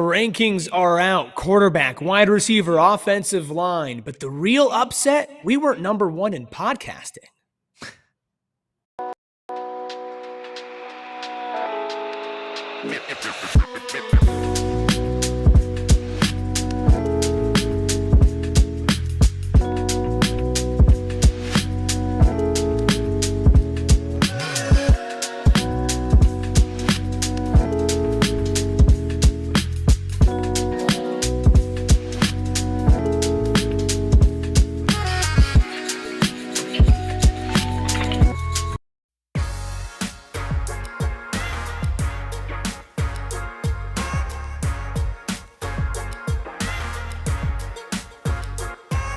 rankings are out. Quarterback, wide receiver, offensive line. But the real upset, we weren't number one in podcasting.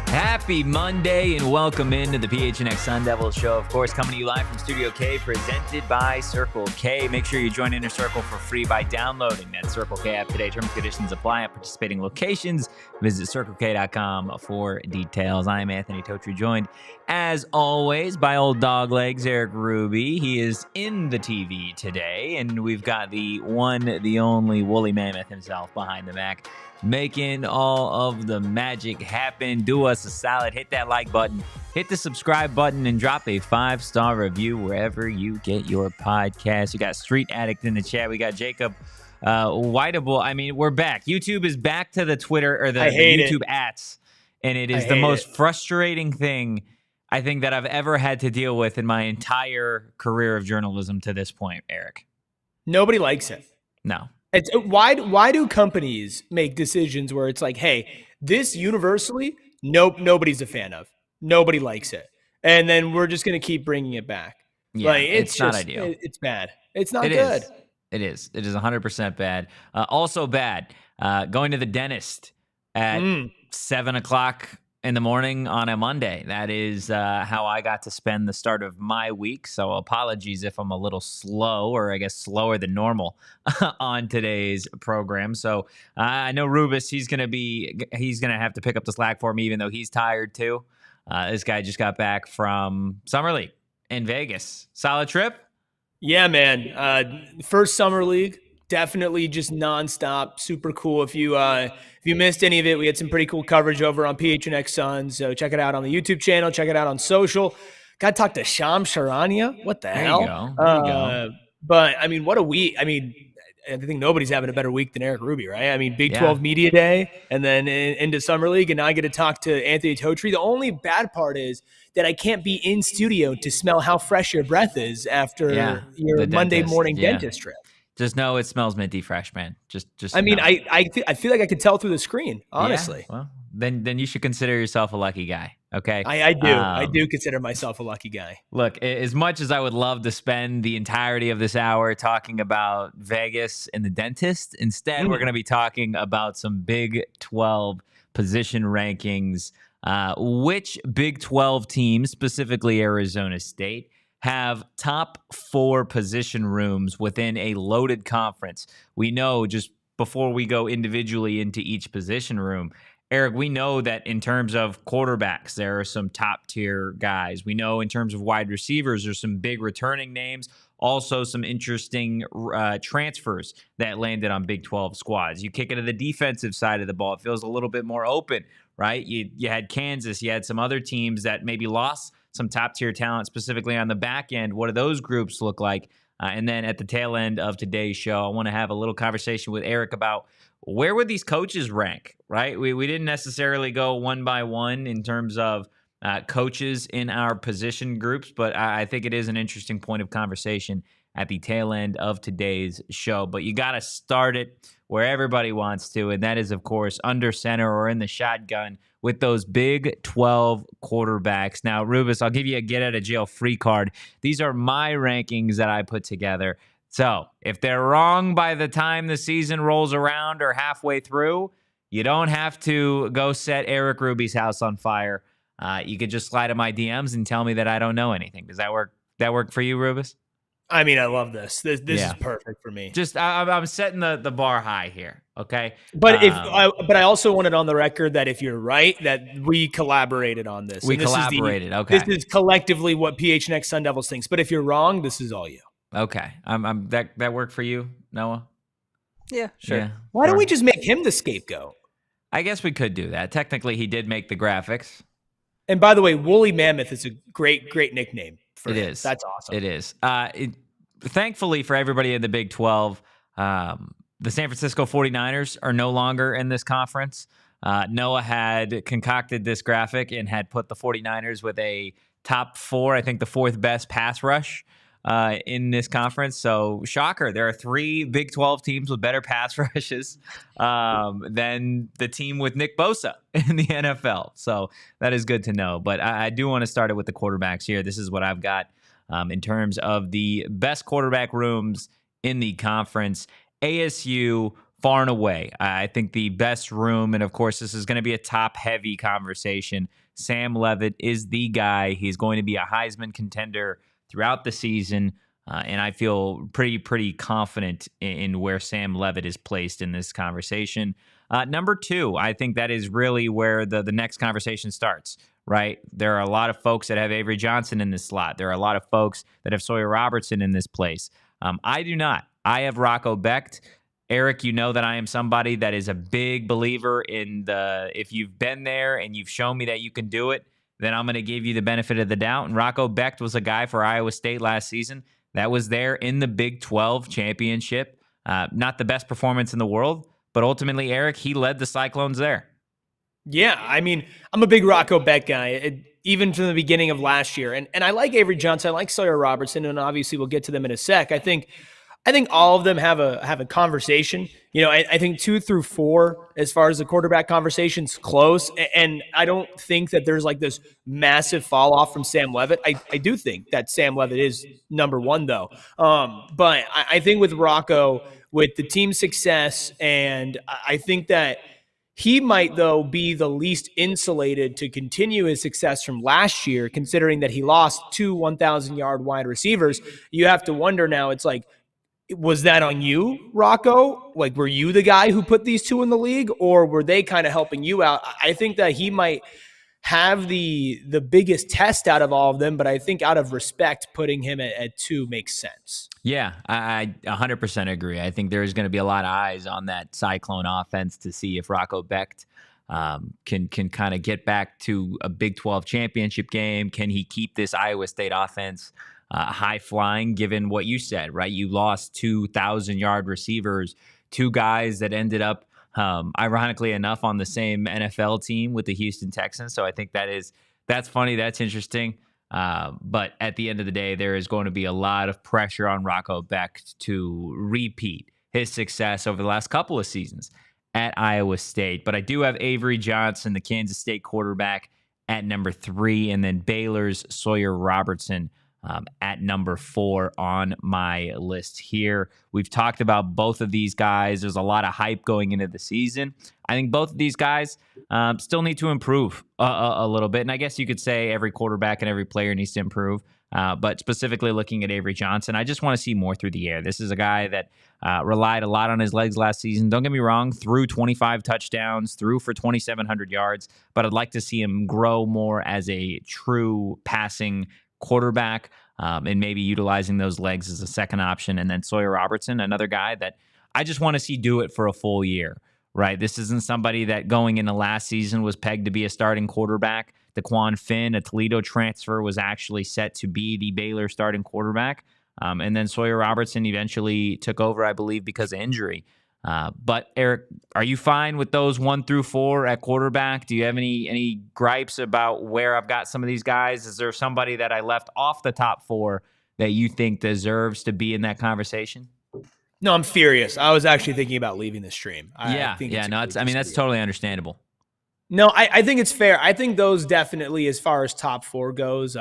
Happy Monday and welcome into the PHNX Sun Devils show. Of course, coming to you live from Studio K, presented by Circle K. Make sure you join Inner Circle for free by downloading that Circle K app today. Terms and conditions apply at participating locations. Visit circlek.com for details. I am Anthony Totri, joined as always by old dog legs Erik Ruby. He is in the TV today, and we've got the one, the only woolly mammoth himself behind the Mac, making all of the magic happen. Do us a solid, hit that like button, hit the subscribe button, and drop a 5-star review wherever you get your podcast. We got Street Addict in the chat. We got Jacob Whiteable. I mean, we're back. YouTube is back to the Twitter or the YouTube ads, and it is the most frustrating thing I think that I've ever had to deal with in my entire career of journalism to this point, Erik. Nobody likes it. No. It's why do companies make decisions where it's like, hey, this universally, nobody's a fan of. Nobody likes it. And then we're just going to keep bringing it back. Yeah, like, it's just not ideal. It's bad. It's not good. It is 100% bad. Also bad, going to the dentist at 7 o'clock in the morning on a Monday. That is how I got to spend the start of my week. So apologies if I'm a little slow, or I guess slower than normal on today's program. So I know Rubus, he's going to have to pick up the slack for me, even though he's tired too. This guy just got back from Summer League in Vegas. Solid trip? Yeah, man. First Summer League. Definitely just nonstop, super cool. If you missed any of it, we had some pretty cool coverage over on PHNX Sun. So check it out on the YouTube channel. Check it out on social. Got to talk to Shams Charania. What the hell? There you go. But I mean, what a week! I mean, I think nobody's having a better week than Erik Ruby, right? I mean, Big 12 Media Day, and then into Summer League, and now I get to talk to Anthony Totri. The only bad part is that I can't be in studio to smell how fresh your breath is after your Monday morning dentist trip. Just know it smells minty fresh, man. Just. I mean, know. I feel like I could tell through the screen, honestly. Yeah, well, then you should consider yourself a lucky guy. Okay. I do. I do consider myself a lucky guy. Look, as much as I would love to spend the entirety of this hour talking about Vegas and the dentist, instead we're going to be talking about some Big 12 position rankings. Which Big 12 teams, specifically Arizona State, have top 4 position rooms within a loaded conference. We know, just before we go individually into each position room, Erik, we know that in terms of quarterbacks, there are some top tier guys. We know in terms of wide receivers, there's some big returning names, also some interesting transfers that landed on Big 12 squads. You kick it to the defensive side of the ball, it feels a little bit more open, right? You had Kansas, you had some other teams that maybe lost some top-tier talent, specifically on the back end. What do those groups look like? And then at the tail end of today's show, I want to have a little conversation with Erik about where would these coaches rank, right? We didn't necessarily go one by one in terms of coaches in our position groups, but I think it is an interesting point of conversation at the tail end of today's show. But you got to start it where everybody wants to, and that is, of course, under center or in the shotgun with those Big 12 quarterbacks. Now, Rubus, I'll give you a get-out-of-jail-free card. These are my rankings that I put together. So if they're wrong by the time the season rolls around or halfway through, you don't have to go set Erik Ruby's house on fire. You could just slide in my DMs and tell me that I don't know anything. Does that work? That work for you, Rubus? I mean, I love this. This is perfect for me. Just I'm setting the bar high here, okay? But but I also wanted on the record that if you're right, that we collaborated on this. We collaborated. Okay. This is collectively what PHNX Sun Devils thinks. But if you're wrong, this is all you. Okay. That worked for you, Noah? Yeah, sure. Yeah. Why don't we just make him the scapegoat? I guess we could do that. Technically, he did make the graphics. And by the way, Woolly Mammoth is a great, great nickname for him. Is. That's awesome. It is. Thankfully for everybody in the Big 12, the San Francisco 49ers are no longer in this conference. Noah had concocted this graphic and had put the 49ers with a top 4, I think the 4th best pass rush in this conference. So, shocker, there are 3 Big 12 teams with better pass rushes than the team with Nick Bosa in the NFL. So, that is good to know. But I do want to start it with the quarterbacks here. This is what I've got in terms of the best quarterback rooms in the conference. ASU, far and away, I think the best room, and of course, this is going to be a top-heavy conversation. Sam Leavitt is the guy. He's going to be a Heisman contender throughout the season, and I feel pretty confident in where Sam Leavitt is placed in this conversation. Number 2, I think that is really where the next conversation starts, right? There are a lot of folks that have Avery Johnson in this slot. There are a lot of folks that have Sawyer Robertson in this place. I do not. I have Rocco Becht. Erik, you know that I am somebody that is a big believer in if you've been there and you've shown me that you can do it, then I'm going to give you the benefit of the doubt. And Rocco Becht was a guy for Iowa State last season that was there in the Big 12 championship. Not the best performance in the world, but ultimately, Erik, he led the Cyclones there. Yeah, I mean, I'm a big Rocco Becht guy, even from the beginning of last year. And I like Avery Johnson, I like Sawyer Robertson, and obviously we'll get to them in a sec. I think all of them have a conversation. You know, I think 2 through 4, as far as the quarterback conversation's close. And I don't think that there's like this massive fall off from Sam Leavitt. I do think that Sam Leavitt is number 1 though. But I think with Rocco, with the team success, and I think that he might, though, be the least insulated to continue his success from last year, considering that he lost 2 1,000-yard wide receivers. You have to wonder now, it's like, was that on you, Rocco? Like, were you the guy who put these 2 in the league, or were they kind of helping you out? I think that he might have the biggest test out of all of them, but I think out of respect, putting him at 2 makes sense. Yeah, I 100% agree. I think there's going to be a lot of eyes on that Cyclone offense to see if Rocco Becht can kind of get back to a Big 12 championship game. Can he keep this Iowa State offense high flying, given what you said, right? You lost 2,000-yard receivers, 2 guys that ended up, ironically enough, on the same NFL team with the Houston Texans. So I think that's funny. That's interesting. But at the end of the day, there is going to be a lot of pressure on Rocco Becht to repeat his success over the last couple of seasons at Iowa State. But I do have Avery Johnson, the Kansas State quarterback, at number 3, and then Baylor's Sawyer Robertson at number 4 on my list here. We've talked about both of these guys. There's a lot of hype going into the season. I think both of these guys still need to improve a little bit. And I guess you could say every quarterback and every player needs to improve. But specifically looking at Avery Johnson, I just want to see more through the air. This is a guy that relied a lot on his legs last season. Don't get me wrong, threw 25 touchdowns, threw for 2,700 yards. But I'd like to see him grow more as a true passing quarterback, and maybe utilizing those legs as a second option. And then Sawyer Robertson, another guy that I just want to see do it for a full year, right? This isn't somebody that going into last season was pegged to be a starting quarterback. DeQuan Finn, a Toledo transfer, was actually set to be the Baylor starting quarterback. And then Sawyer Robertson eventually took over, I believe, because of injury. But Erik, are you fine with those 1 through 4 at quarterback? Do you have any gripes about where I've got some of these guys? Is there somebody that I left off the top 4 that you think deserves to be in that conversation? No, I'm furious. I was actually thinking about leaving the stream. That's totally understandable. No, I think it's fair. I think those definitely, as far as top 4 goes,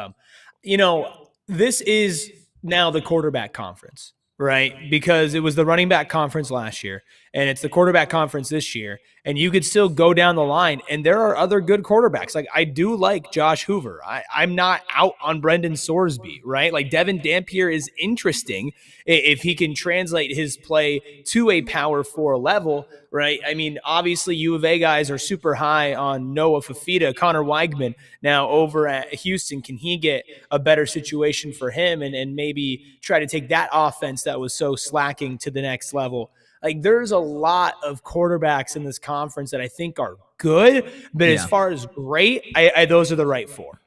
this is now the quarterback conference, right? Because it was the running back conference last year, and it's the quarterback conference this year, and you could still go down the line, and there are other good quarterbacks. Like, I do like Josh Hoover. I'm not out on Brendan Sorsby, right? Like, Devin Dampier is interesting if he can translate his play to a power 4 level, right? I mean, obviously, U of A guys are super high on Noah Fafita, Connor Weigman. Now, over at Houston, can he get a better situation for him and maybe try to take that offense that was so slacking to the next level? Like there's a lot of quarterbacks in this conference that I think are good, but as Yeah. far as great, those are the right four.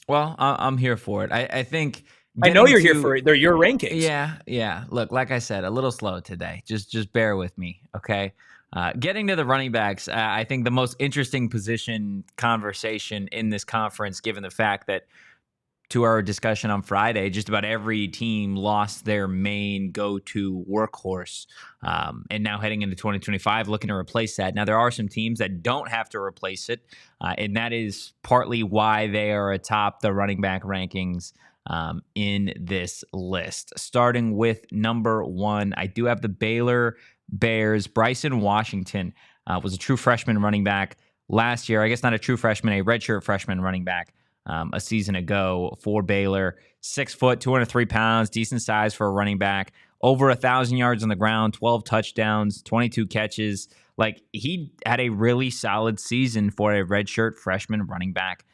Well, I'm here for it. I think I know getting you're here to for it. They're your rankings. yeah. Look, like I said, a little slow today. Just bear with me, okay? Getting to the running backs, I think the most interesting position conversation in this conference, given the fact that to our discussion on Friday, just about every team lost their main go-to workhorse, and now heading into 2025, looking to replace that. Now, there are some teams that don't have to replace it, and that is partly why they are atop the running back rankings in this list. Starting with number 1, I do have the Baylor Bears. Bryson Washington was a true freshman running back last year. I guess not a true freshman, a redshirt freshman running back a season ago for Baylor. 6 foot, 203 pounds, decent size for a running back. Over 1,000 yards on the ground, 12 touchdowns, 22 catches. Like, he had a really solid season for a redshirt freshman running back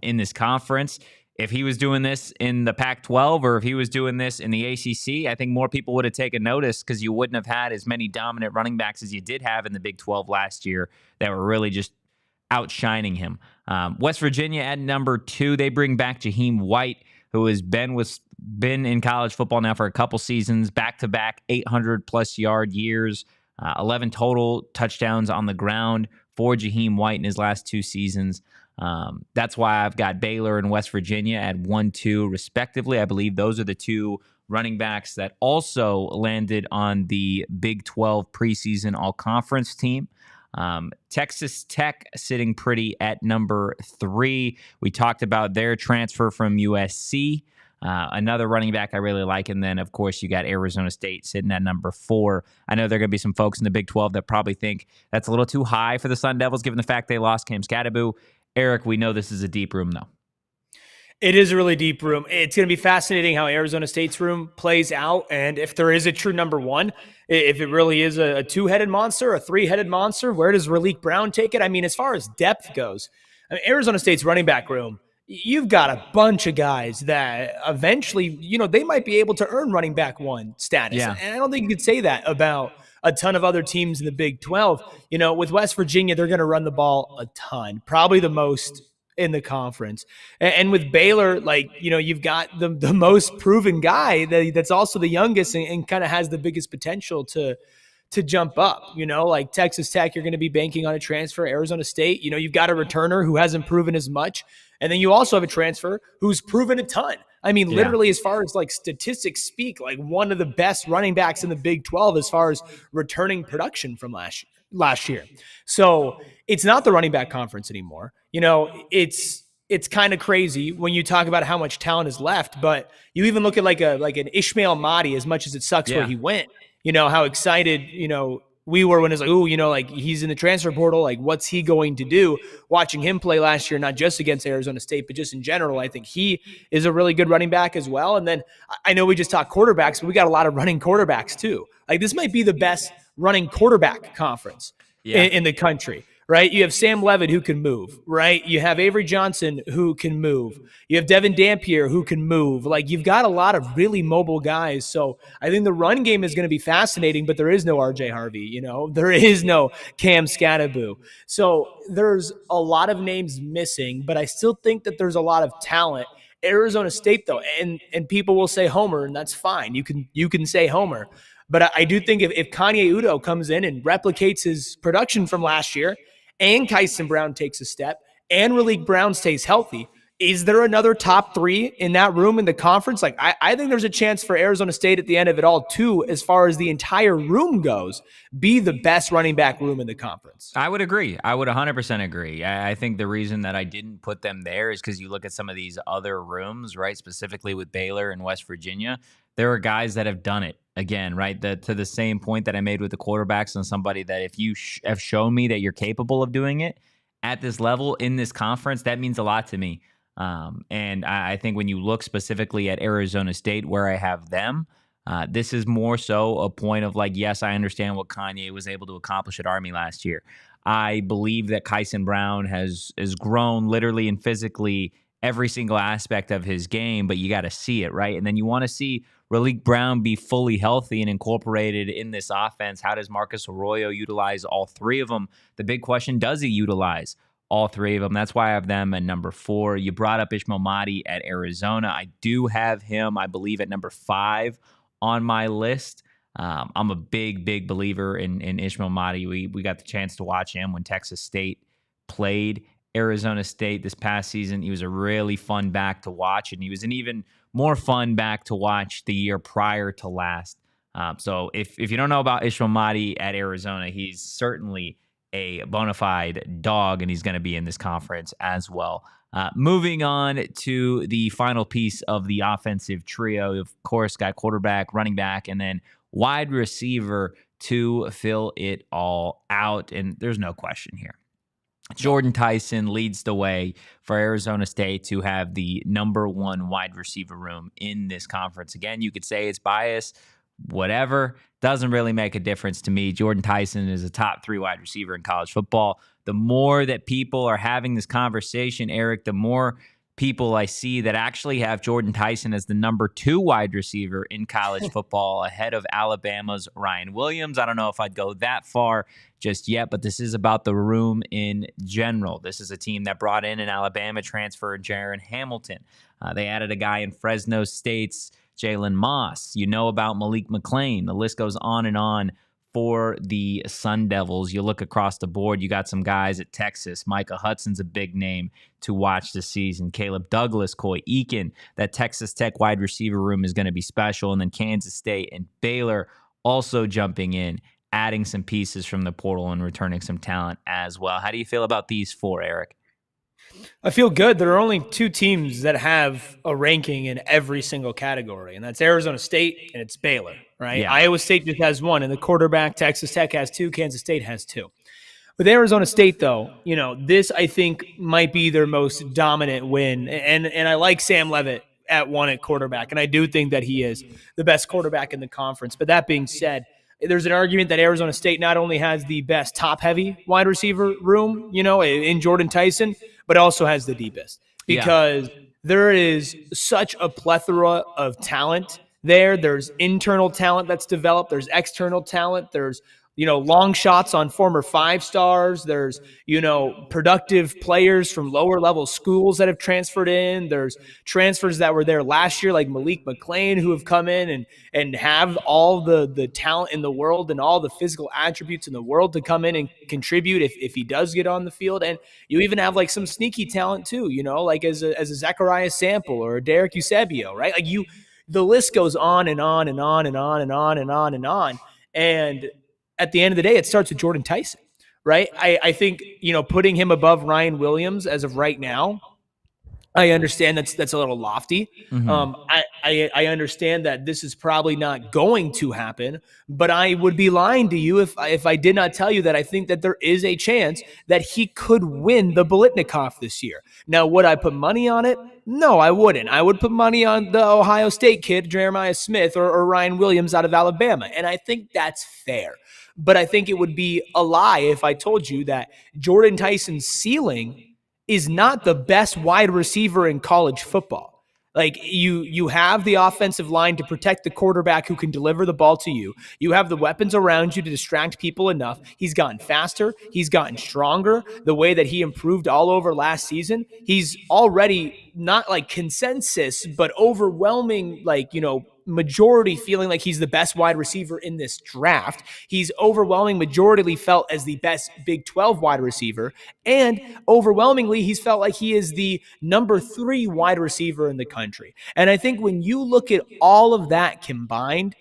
in this conference. If he was doing this in the Pac-12 or if he was doing this in the ACC, I think more people would have taken notice because you wouldn't have had as many dominant running backs as you did have in the Big 12 last year that were really just outshining him. West Virginia at number 2, they bring back Jaheim White, who has been in college football now for a couple seasons, back-to-back 800-plus yard years, 11 total touchdowns on the ground for Jaheim White in his last 2 seasons. That's why I've got Baylor and West Virginia at 1-2, respectively. I believe those are the 2 running backs that also landed on the Big 12 preseason all-conference team. Texas Tech sitting pretty at number 3. We talked about their transfer from USC. Another running back I really like. And then, of course, you got Arizona State sitting at number 4. I know there are going to be some folks in the Big 12 that probably think that's a little too high for the Sun Devils, given the fact they lost Cam Scadaboo. Erik, we know this is a deep room, though. It is a really deep room. It's going to be fascinating how Arizona State's room plays out. And if there is a true number 1, if it really is a 2-headed monster, a 3-headed monster, where does Raleek Brown take it? I mean, as far as depth goes, Arizona State's running back room, you've got a bunch of guys that eventually, they might be able to earn running back 1 status. Yeah. And I don't think you could say that about a ton of other teams in the Big 12. With West Virginia, they're going to run the ball a ton, probably the most in the conference. And with Baylor, you've got the most proven guy that's also the youngest and kind of has the biggest potential to jump up. Like Texas Tech, you're going to be banking on a transfer. Arizona State, you've got a returner who hasn't proven as much. And then you also have a transfer who's proven a ton. I mean, literally, as far as statistics speak, one of the best running backs in the Big 12 as far as returning production from last year. So it's not the running back conference anymore. It's kind of crazy when you talk about how much talent is left, but you even look at an Ishmael Mahdi, as much as it sucks where he went, how excited, we were when it's he's in the transfer portal, what's he going to do? Watching him play last year, not just against Arizona State, but just in general, I think he is a really good running back as well. And then I know we just talked quarterbacks, but we got a lot of running quarterbacks too. This might be the best running quarterback conference in the country, right? You have Sam Leavitt who can move, right? You have Avery Johnson who can move. You have Devin Dampier who can move. You've got a lot of really mobile guys. So I think the run game is going to be fascinating, but there is no RJ Harvey, there is no Cam Scadaboo. So there's a lot of names missing, but I still think that there's a lot of talent. Arizona State, though, and people will say Homer, and that's fine. You can say Homer. But I do think if Kanye Udo comes in and replicates his production from last year, and Kyson Brown takes a step, and Raleek Brown stays healthy, is there another top 3 in that room in the conference? I think there's a chance for Arizona State at the end of it all, too, as far as the entire room goes, be the best running back room in the conference. I would agree. I would 100% agree. I think the reason that I didn't put them there is because you look at some of these other rooms, right, specifically with Baylor and West Virginia, there are guys that have done it. Again, right, to the same point that I made with the quarterbacks and somebody that if you have shown me that you're capable of doing it at this level in this conference, that means a lot to me. And I think when you look specifically at Arizona State, where I have them, this is more so a point of yes, I understand what Kanye was able to accomplish at Army last year. I believe that Kyson Brown has grown literally and physically every single aspect of his game, but you got to see it, right? And then you want to see Raleek Brown be fully healthy and incorporated in this offense? How does Marcus Arroyo utilize all three of them? The big question, does he utilize all three of them? That's why I have them at number 4. You brought up Ishmael Mahdi at Arizona. I do have him, I believe, at number 5 on my list. I'm a big believer in Ishmael Mahdi. We got the chance to watch him when Texas State played Arizona State this past season. He was a really fun back to watch, and he was an even more fun back to watch the year prior to last. So if you don't know about Ishmael Mahdi at Arizona, he's certainly a bona fide dog, and he's going to be in this conference as well. Moving on to the final piece of the offensive trio, of course, got quarterback, running back, and then wide receiver to fill it all out. And there's no question here. Jordyn Tyson leads the way for Arizona State to have the number 1 wide receiver room in this conference. Again, you could say it's bias, whatever. Doesn't really make a difference to me. Jordyn Tyson is a top 3 wide receiver in college football. The more that people are having this conversation, Erik, the more people I see that actually have Jordyn Tyson as the number 2 wide receiver in college football ahead of Alabama's Ryan Williams. I don't know if I'd go that far just yet, but this is about the room in general. This is a team that brought in an Alabama transfer, Jaron Hamilton. They added a guy in Fresno State's Jalen Moss. You know about Malik McClain. The list goes on and on for the Sun Devils. You look across the board, you got some guys at Texas. Micah Hudson's a big name to watch this season. Caleb Douglas, Coy Eakin. That Texas Tech wide receiver room is going to be special. And then Kansas State and Baylor also jumping in, adding some pieces from the portal and returning some talent as well. How do you feel about these 4, Erik? I feel good. There are only 2 teams that have a ranking in every single category, and that's Arizona State and it's Baylor, right? Yeah. Iowa State just has 1, and the quarterback, Texas Tech has 2, Kansas State has 2. With Arizona State, though, this I think might be their most dominant win, and I like Sam Leavitt at 1 at quarterback, and I do think that he is the best quarterback in the conference. But that being said, there's an argument that Arizona State not only has the best top-heavy wide receiver room, in Jordyn Tyson, but also has the deepest, because there is such a plethora of talent there. There's internal talent that's developed. There's external talent. There's long shots on former 5-stars. There's, productive players from lower level schools that have transferred in. There's transfers that were there last year, like Malik McClain, who have come in and have all the talent in the world and all the physical attributes in the world to come in and contribute if he does get on the field. And you even have like some sneaky talent too, like as a Zechariah Sample or a Derek Eusebio, right? Like the list goes on and on and on and on and on and on and on. And at the end of the day, it starts with Jordyn Tyson, right? I think, putting him above Ryan Williams as of right now, I understand that's a little lofty. Mm-hmm. I understand that this is probably not going to happen, but I would be lying to you if I did not tell you that I think that there is a chance that he could win the Biletnikoff this year. Now, would I put money on it? No, I wouldn't. I would put money on the Ohio State kid, Jeremiah Smith, or Ryan Williams out of Alabama, and I think that's fair. But I think it would be a lie if I told you that Jordyn Tyson's ceiling is not the best wide receiver in college football. Like you have the offensive line to protect the quarterback who can deliver the ball to you. You have the weapons around you to distract people enough. He's gotten faster. He's gotten stronger. The way that he improved all over last season, he's already not like consensus, but overwhelming, majority feeling like he's the best wide receiver in this draft. He's overwhelming majority felt as the best Big 12 wide receiver, and overwhelmingly he's felt like he is the number 3 wide receiver in the country. And I think when you look at all of that combined,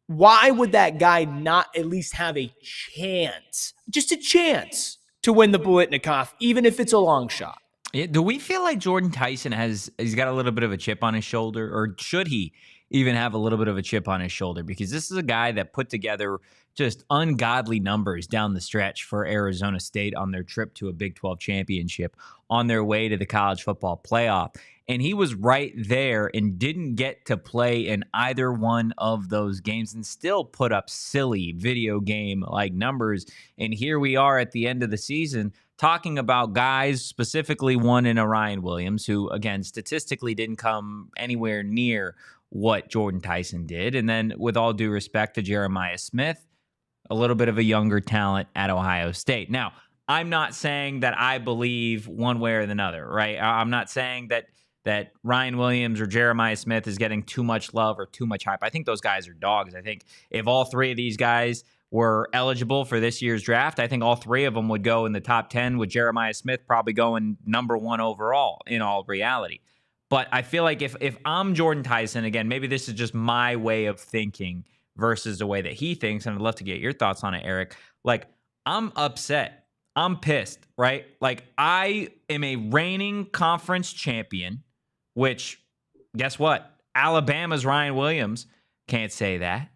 why would that guy not at least have a chance, just a chance, to win the Biletnikoff, even if it's a long shot? Yeah, do we feel like Jordyn Tyson he's got a little bit of a chip on his shoulder, or should he even have a little bit of a chip on his shoulder? Because this is a guy that put together just ungodly numbers down the stretch for Arizona State on their trip to a Big 12 championship, on their way to the college football playoff. And he was right there and didn't get to play in either one of those games and still put up silly video game-like numbers. And here we are at the end of the season talking about guys, specifically one in Ryan Williams, who, again, statistically didn't come anywhere near what Jordyn Tyson did. And then with all due respect to Jeremiah Smith, a little bit of a younger talent at Ohio State. Now, I'm not saying that I believe one way or the other, right? I'm not saying that Ryan Williams or Jeremiah Smith is getting too much love or too much hype. I think those guys are dogs. I think if all three of these guys were eligible for this year's draft, I think all three of them would go in the top 10, with Jeremiah Smith probably going number 1 overall in all reality. But I feel like if I'm Jordyn Tyson, again, maybe this is just my way of thinking versus the way that he thinks, and I'd love to get your thoughts on it, Erik. Like, I'm upset. I'm pissed, right? Like, I am a reigning conference champion, which, guess what? Alabama's Ryan Williams can't say that,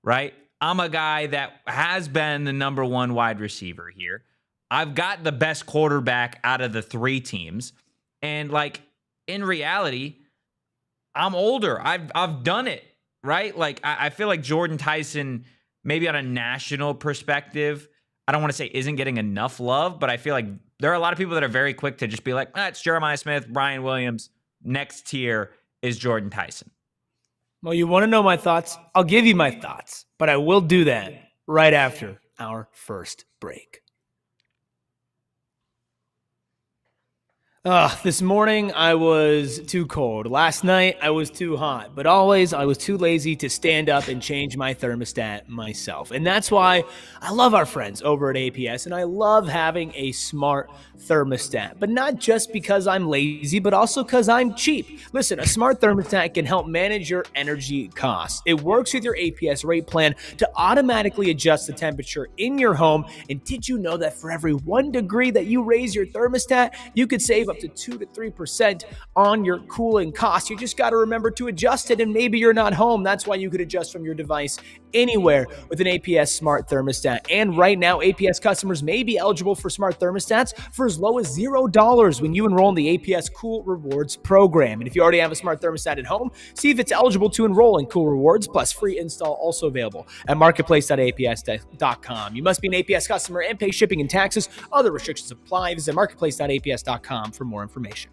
right? I'm a guy that has been the number 1 wide receiver here. I've got the best quarterback out of the 3 teams. And, like, in reality, I'm older. I've done it, right? Like, I feel like Jordyn Tyson, maybe on a national perspective, I don't want to say isn't getting enough love, but I feel like there are a lot of people that are very quick to just be like, it's Jeremiah Smith, Ryan Williams. Next tier is Jordyn Tyson. Well, you want to know my thoughts? I'll give you my thoughts, but I will do that right after our first break. This morning I was too cold. Last night I was too hot. But always I was too lazy to stand up and change my thermostat myself. And that's why I love our friends over at APS, and I love having a smart thermostat. But not just because I'm lazy, but also because I'm cheap. Listen, a smart thermostat can help manage your energy costs. It works with your APS rate plan to automatically adjust the temperature in your home. And did you know that for every 1 degree that you raise your thermostat, you could save up to 2 to 3% on your cooling costs? You just got to remember to adjust it, and maybe you're not home. That's why you could adjust from your device anywhere with an APS smart thermostat. And right now, APS customers may be eligible for smart thermostats for as low as $0 when you enroll in the APS Cool Rewards program. And if you already have a smart thermostat at home, see if it's eligible to enroll in Cool Rewards, plus free install also available at marketplace.aps.com. You must be an APS customer and pay shipping and taxes. Other restrictions apply. Visit marketplace.aps.com for more information.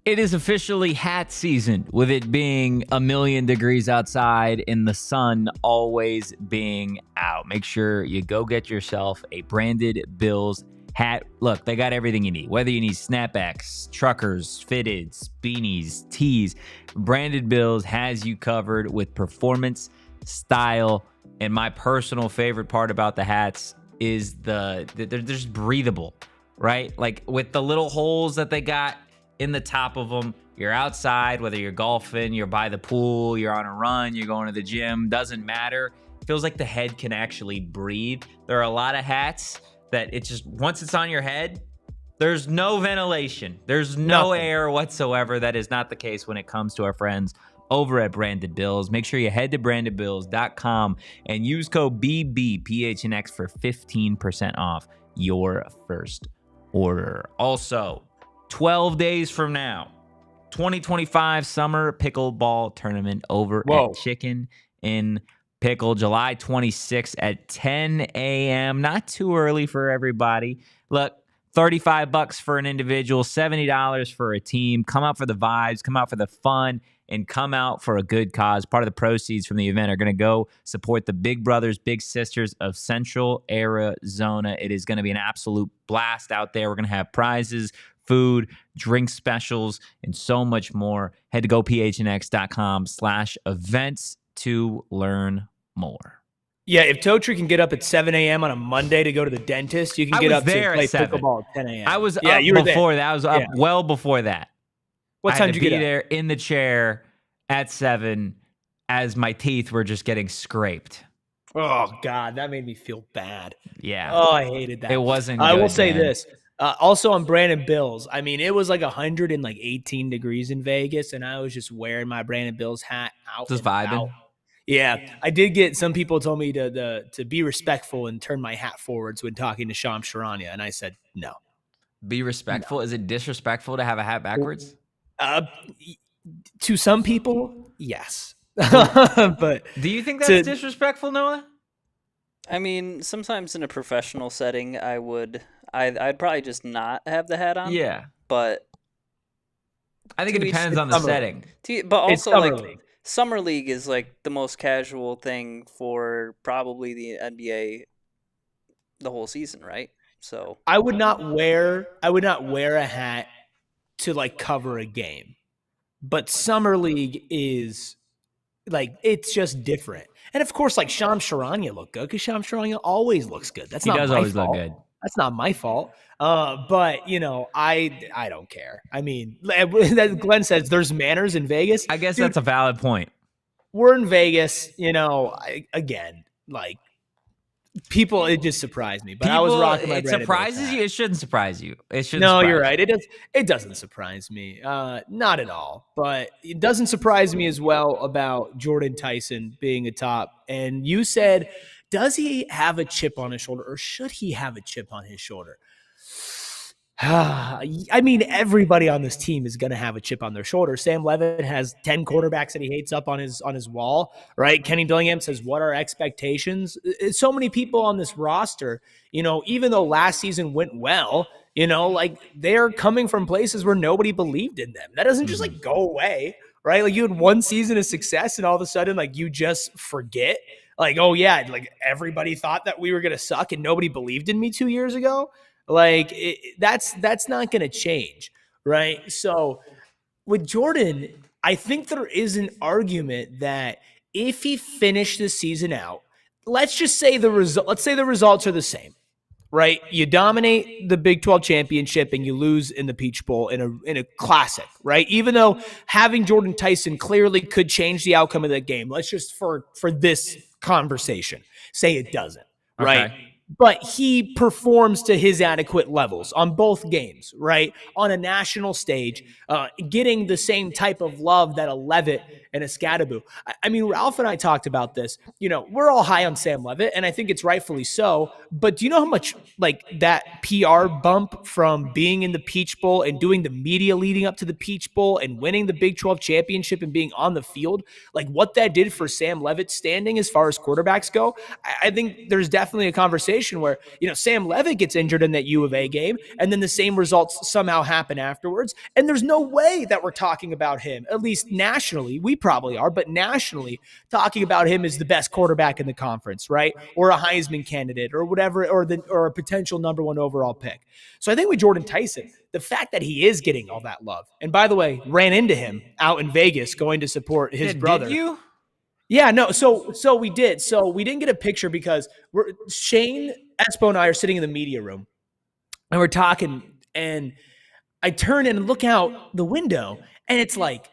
It is officially hat season, with it being a million degrees outside and the sun always being out. Make sure you go get yourself a branded Bills hat. Look, they got everything you need. Whether you need snapbacks, truckers, fitteds, beanies, tees, Branded Bills has you covered with performance, style, and my personal favorite part about the hats is they're just breathable, right? Like, with the little holes that they got in the top of them, you're outside, whether you're golfing, you're by the pool, you're on a run, you're going to the gym, doesn't matter. It feels like the head can actually breathe. There are a lot of hats that it just, once it's on your head, there's no ventilation. There's no air whatsoever. That is not the case when it comes to our friends over at Branded Bills. Make sure you head to brandedbills.com and use code BBPHNX for 15% off your first order. Also, 12 days from now, 2025 Summer Pickleball Tournament over at Chicken in Pickle, July 26th at 10 a.m. Not too early for everybody. Look, $35 for an individual, $70 for a team. Come out for the vibes, come out for the fun, and come out for a good cause. Part of the proceeds from the event are going to go support the Big Brothers, Big Sisters of Central Arizona. It is going to be an absolute blast out there. We're going to have prizes, food, drink specials, and so much more. Head to gophnx.com/events to learn more. Yeah, if Totri can get up at 7 a.m. on a Monday to go to the dentist, you can get up to play pickleball at 10 a.m. I was up before that. I was up well before that. What time did you get up? Be there in the chair at 7 as my teeth were just getting scraped. Oh, God, that made me feel bad. Yeah. Oh, I hated that. It wasn't good, I will say man. this. Also on Branded Bills, I mean, it was like 118 degrees in Vegas, and I was just wearing my Branded Bills hat out. Just vibing. Yeah, I did get some people told me to be respectful and turn my hat forwards when talking to Sham Sharania, and I said no. Be respectful? No. Is it disrespectful to have a hat backwards? To some people, yes. But do you think that's disrespectful, Noah? I mean, sometimes in a professional setting, I'd probably just not have the hat on. Yeah, but I think it depends on the setting. But also, like, Summer League is like the most casual thing for probably the NBA the whole season, right? So I would not wear a hat to like cover a game. But Summer League is like it's just different. And of course, like Shams Charania looked good because Shams Charania always looks good. That's He not does my always look fault. good. That's not my fault. But you know, I don't care. I mean, Glenn says there's manners in Vegas. I guess Dude, that's a valid point. we're in Vegas. You know, again, like people, it just surprised me. But I was rocking my It Brandon Bills surprises hat. you. It shouldn't surprise you. It shouldn't. No, you're surprise right. It doesn't surprise me. Not at all. But it doesn't surprise me as well about Jordyn Tyson being a top. And you said, does he have a chip on his shoulder, or should he have a chip on his shoulder? I mean, everybody on this team is going to have a chip on their shoulder. Sam Leavitt has 10 quarterbacks that he hates up on his wall, right? Kenny Dillingham says, what are expectations? So many people on this roster, you know, even though last season went well, you know, like they're coming from places where nobody believed in them. That doesn't just like go away, right? Like you had one season of success and all of a sudden like you just forget. Like, oh yeah, like everybody thought that we were going to suck and nobody believed in me 2 years ago. Like that's not going to change, right? So with Jordyn, I think there is an argument that if he finished the season out, let's just say the result. Let's say the results are the same, right? You dominate the Big 12 championship and you lose in the Peach Bowl in a classic, right? Even though having Jordyn Tyson clearly could change the outcome of that game. Let's just for this conversation say it doesn't, right? Okay. But he performs to his adequate levels on both games, right? On a national stage, getting the same type of love that a Leavitt and a Scadaboo. I mean, Ralph and I talked about this. You know, we're all high on Sam Leavitt, and I think it's rightfully so. But do you know how much, like, that PR bump from being in the Peach Bowl and doing the media leading up to the Peach Bowl and winning the Big 12 championship and being on the field, like what that did for Sam Leavitt's standing as far as quarterbacks go? I think there's definitely a conversation where, you know, Sam Leavitt gets injured in that U of A game, and then the same results somehow happen afterwards. And there's no way that we're talking about him, at least nationally. We probably are, but nationally, talking about him as the best quarterback in the conference, right? Or a Heisman candidate or whatever, or a potential number 1 overall pick. So I think with Jordyn Tyson, the fact that he is getting all that love, and by the way, ran into him out in Vegas going to support his brother. Did you? Yeah, no. So we did. So we didn't get a picture because Shane Espo and I are sitting in the media room and we're talking, and I turn and look out the window, and it's like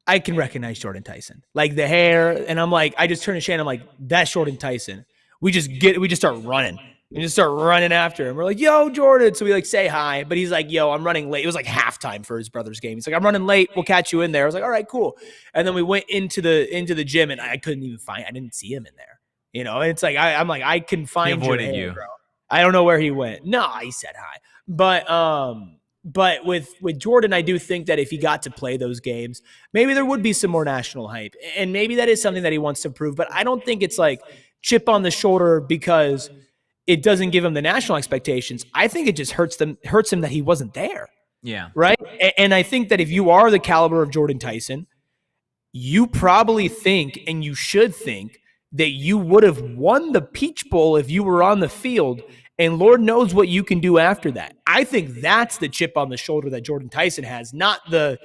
I can recognize Jordyn Tyson, like the hair, and I'm like, I just turn to Shane, I'm like, that's Jordyn Tyson. We just start running. We just start running after him. We're like, yo, Jordyn. So we like say hi, but he's like, yo, I'm running late. It was like halftime for his brother's game. He's like, I'm running late. We'll catch you in there. I was like, all right, cool. And then we went into the gym, and I couldn't even I didn't see him in there. You know, and it's like, I'm like, I can find your hair, bro. I don't know where he went. No, he said hi. But with Jordyn, I do think that if he got to play those games, maybe there would be some more national hype. And maybe that is something that he wants to prove. But I don't think it's like chip on the shoulder because it doesn't give him the national expectations. I think it just hurts him that he wasn't there. Yeah. Right. And I think that if you are the caliber of Jordyn Tyson, you probably think, and you should think, that you would have won the Peach Bowl if you were on the field. And Lord knows what you can do after that. I think that's the chip on the shoulder that Jordyn Tyson has, not the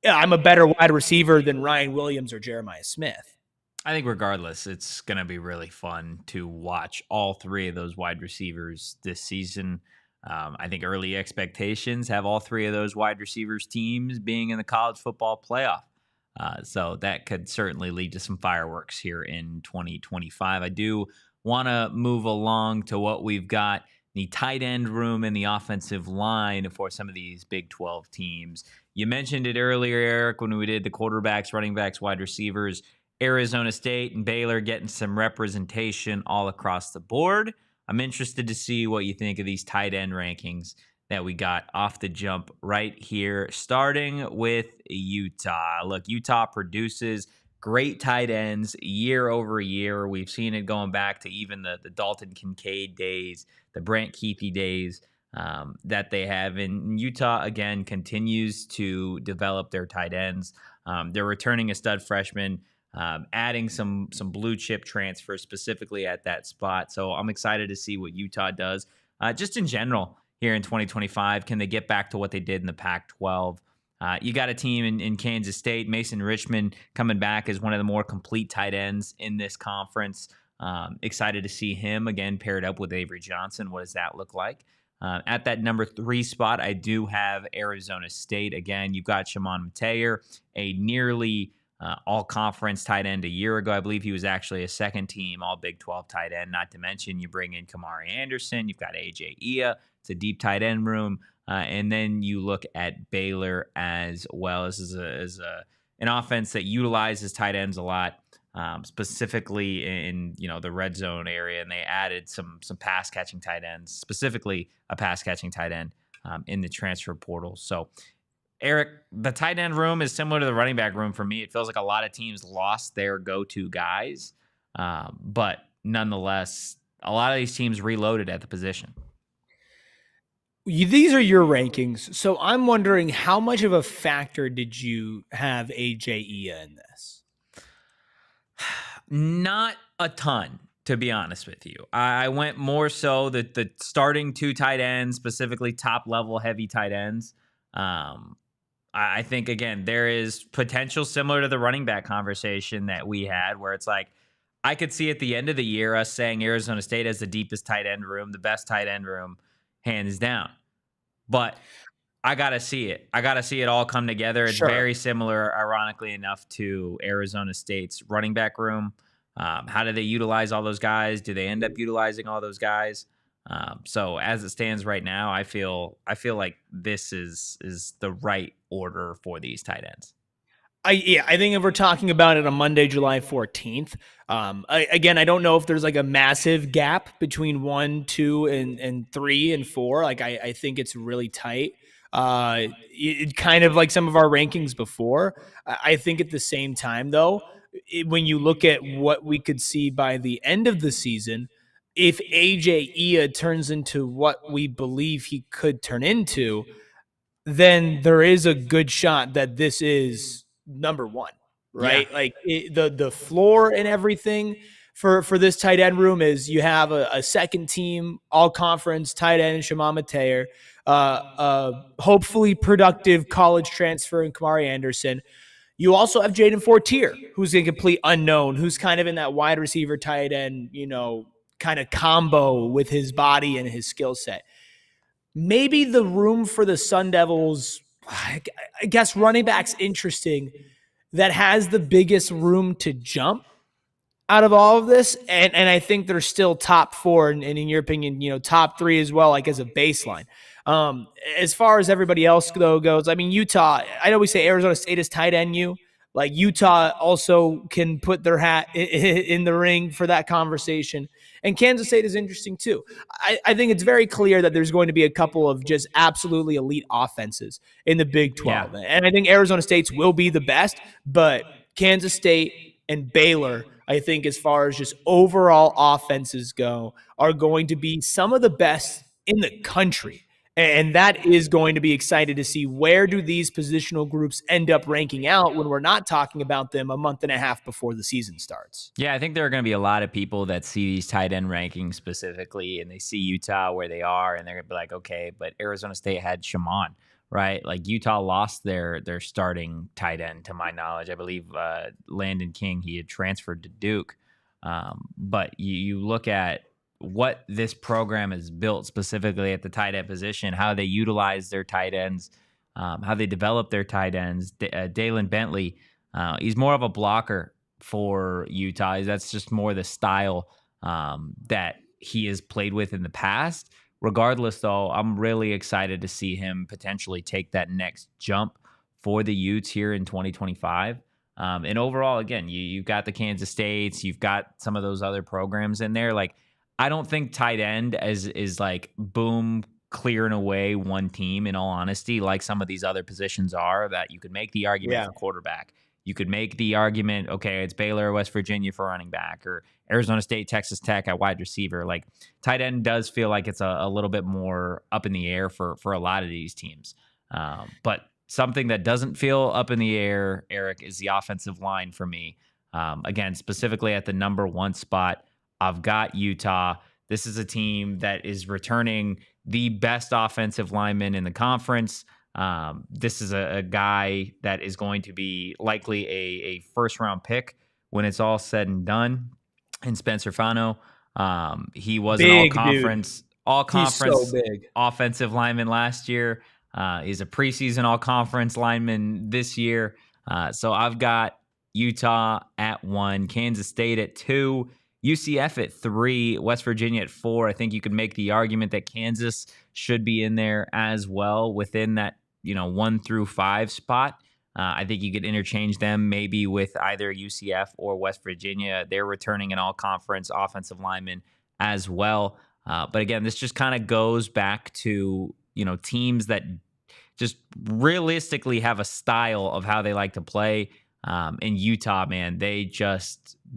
I'm a better wide receiver than Ryan Williams or Jeremiah Smith. I think regardless, it's going to be really fun to watch all 3 of those wide receivers this season. I think early expectations have all 3 of those wide receivers teams being in the college football playoff. So that could certainly lead to some fireworks here in 2025. I do want to move along to what we've got, the tight end room and the offensive line for some of these Big 12 teams. You mentioned it earlier, Erik, when we did the quarterbacks, running backs, wide receivers. Arizona State and Baylor getting some representation all across the board. I'm interested to see what you think of these tight end rankings that we got off the jump right here, starting with Utah. Look, Utah produces great tight ends year over year. We've seen it going back to even the Dalton Kincaid days, the Brant Keithy days that they have. And Utah, again, continues to develop their tight ends. They're returning a stud freshman, adding some blue chip transfers specifically at that spot. So I'm excited to see what Utah does. Just in general here in 2025, can they get back to what they did in the Pac-12? You got a team in Kansas State, Mason Richmond, coming back as one of the more complete tight ends in this conference. Excited to see him again paired up with Avery Johnson. What does that look like? At that number 3 spot, I do have Arizona State. Again, you've got Shimon Mateer, a nearly all-conference tight end a year ago. I believe he was actually a second-team all-Big 12 tight end, not to mention you bring in Kamari Anderson. You've got A.J. Ia. It's a deep tight end room. And then you look at Baylor as well. This is an offense that utilizes tight ends a lot. Specifically in the red zone area, and they added some pass catching tight ends, specifically a pass catching tight end in the transfer portal. So, Erik, the tight end room is similar to the running back room for me. It feels like a lot of teams lost their go-to guys, but nonetheless, a lot of these teams reloaded at the position. These are your rankings, so I'm wondering how much of a factor did you have AJ Ia in this? Not a ton, to be honest with you. I went more so the starting 2 tight ends, specifically top level heavy tight ends. I think, again, there is potential similar to the running back conversation that we had, where it's like, I could see at the end of the year us saying Arizona State has the deepest tight end room, the best tight end room, hands down. But I got to see it. I got to see it all come together. It's very similar, ironically enough, to Arizona State's running back room. How do they utilize all those guys? Do they end up utilizing all those guys? So as it stands right now, I feel like this is the right order for these tight ends. I think if we're talking about it on Monday, July 14th, I don't know if there's like a massive gap between 1, 2, and 3 and 4. Like I think it's really tight. It kind of like some of our rankings before. I think at the same time, though, when you look at what we could see by the end of the season, if AJ Ia turns into what we believe he could turn into, then there is a good shot that this is number 1, right? Yeah. Like the floor and everything for this tight end room is you have a second team all conference tight end, Shimon Mateer, hopefully productive college transfer in Kamari Anderson. You also have Jaden Fortier, who's a complete unknown, who's kind of in that wide receiver tight end, kind of combo with his body and his skill set. Maybe the room for the Sun Devils, I guess running back's interesting, that has the biggest room to jump out of all of this. And I think they're still top 4, and in your opinion, top 3 as well, like as a baseline. As far as everybody else though goes, I mean, Utah, I know we say Arizona State is tight end you. Like Utah also can put their hat in the ring for that conversation. And Kansas State is interesting too. I think it's very clear that there's going to be a couple of just absolutely elite offenses in the Big 12. Yeah. And I think Arizona State's will be the best, but Kansas State and Baylor, I think as far as just overall offenses go, are going to be some of the best in the country. And that is going to be excited to see where do these positional groups end up ranking out when we're not talking about them a month and a half before the season starts. Yeah, I think there are going to be a lot of people that see these tight end rankings specifically, and they see Utah where they are, and they're going to be like, okay, but Arizona State had Shimon, right? Like Utah lost their starting tight end, to my knowledge. I believe Landon King, he had transferred to Duke. But you look at what this program has built specifically at the tight end position, how they utilize their tight ends, how they develop their tight ends. Dalen Bentley, he's more of a blocker for Utah. That's just more the style that he has played with in the past. Regardless, though, I'm really excited to see him potentially take that next jump for the Utes here in 2025. And overall, again, you've got the Kansas States, you've got some of those other programs in there. Like, I don't think tight end is like boom, clearing away one team, in all honesty, like some of these other positions are, that you could make the argument for quarterback. You could make the argument, okay, it's Baylor or West Virginia for running back, or Arizona State, Texas Tech at wide receiver. Like tight end does feel like it's a little bit more up in the air for a lot of these teams. But something that doesn't feel up in the air, Erik, is the offensive line for me. Again, specifically at the number 1 spot, I've got Utah. This is a team that is returning the best offensive lineman in the conference. This is a guy that is going to be likely a first-round pick when it's all said and done. And Spencer Fano, he was an all-conference so big. offensive lineman last year. He's a preseason all-conference lineman this year. So I've got Utah at 1, Kansas State at 2, UCF at 3, West Virginia at 4. I think you could make the argument that Kansas should be in there as well within that 1 through 5 spot. I think you could interchange them maybe with either UCF or West Virginia. They're returning an all-conference offensive lineman as well. But again, this just kind of goes back to teams that just realistically have a style of how they like to play. In Utah, man, they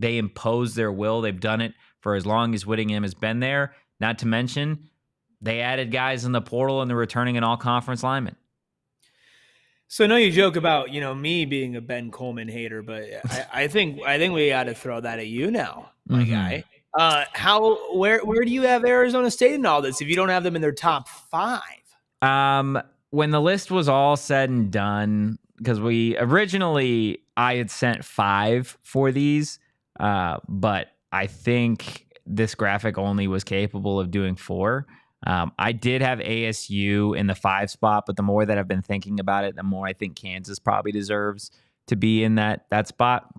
impose their will. They've done it for as long as Whittingham has been there. Not to mention, they added guys in the portal and they're returning an all-conference lineman. So I know you joke about me being a Ben Coleman hater, but I think we got to throw that at you now, my guy. Where do you have Arizona State in all this if you don't have them in their top 5? When the list was all said and done, because I had sent 5 for these, but I think this graphic only was capable of doing 4. I did have ASU in the 5 spot, but the more that I've been thinking about it, the more I think Kansas probably deserves to be in that spot.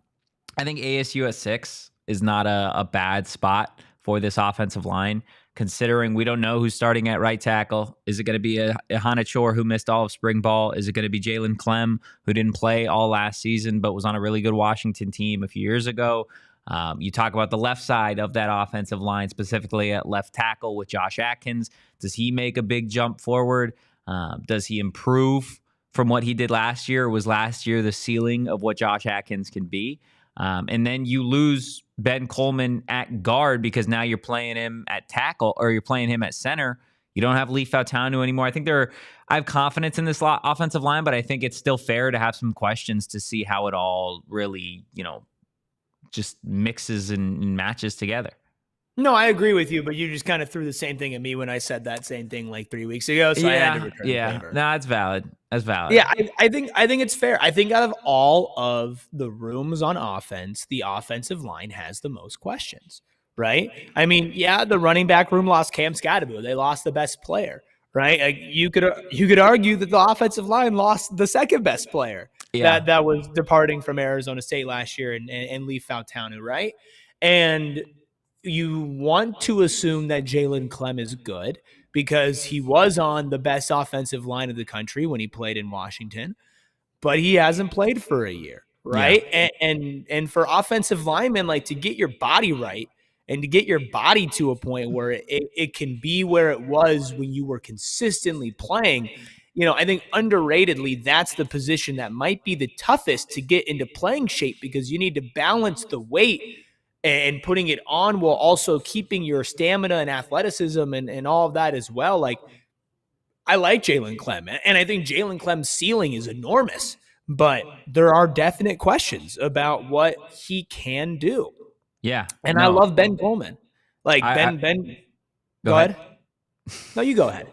I think ASU at 6 is not a bad spot for this offensive line, considering we don't know who's starting at right tackle. Is it going to be a Hannah Chor who missed all of spring ball? Is it going to be Jalen Clem, who didn't play all last season but was on a really good Washington team a few years ago? You talk about the left side of that offensive line, specifically at left tackle with Josh Atkins. Does he make a big jump forward? Does he improve from what he did last year? Was last year the ceiling of what Josh Atkins can be? And then you lose Ben Coleman at guard because now you're playing him at tackle or you're playing him at center. You don't have Leaf Fautanu anymore. I think I have confidence in this offensive line, but I think it's still fair to have some questions to see how it all really, just mixes and matches together. No, I agree with you, but you just kind of threw the same thing at me when I said that same thing like 3 weeks ago. So I had to return the favor. No, that's valid. Yeah, I think it's fair. I think out of all of the rooms on offense, the offensive line has the most questions, right? I mean, the running back room lost Cam Scadaboo. They lost the best player, right? Like you could argue that the offensive line lost the second best player that was departing from Arizona State last year and Leaf Fautanu, right? And you want to assume that Jalen Clem is good because he was on the best offensive line of the country when he played in Washington, but he hasn't played for a year, right? Yeah. And for offensive linemen, like to get your body right and to get your body to a point where it can be where it was when you were consistently playing, I think underratedly, that's the position that might be the toughest to get into playing shape because you need to balance the weight and putting it on while also keeping your stamina and athleticism and all of that as well. Like, I like Jalen Clem, and I think Jalen Clem's ceiling is enormous, but there are definite questions about what he can do. Yeah. And I love Ben Coleman. Like, Ben. Go ahead. No, you go ahead.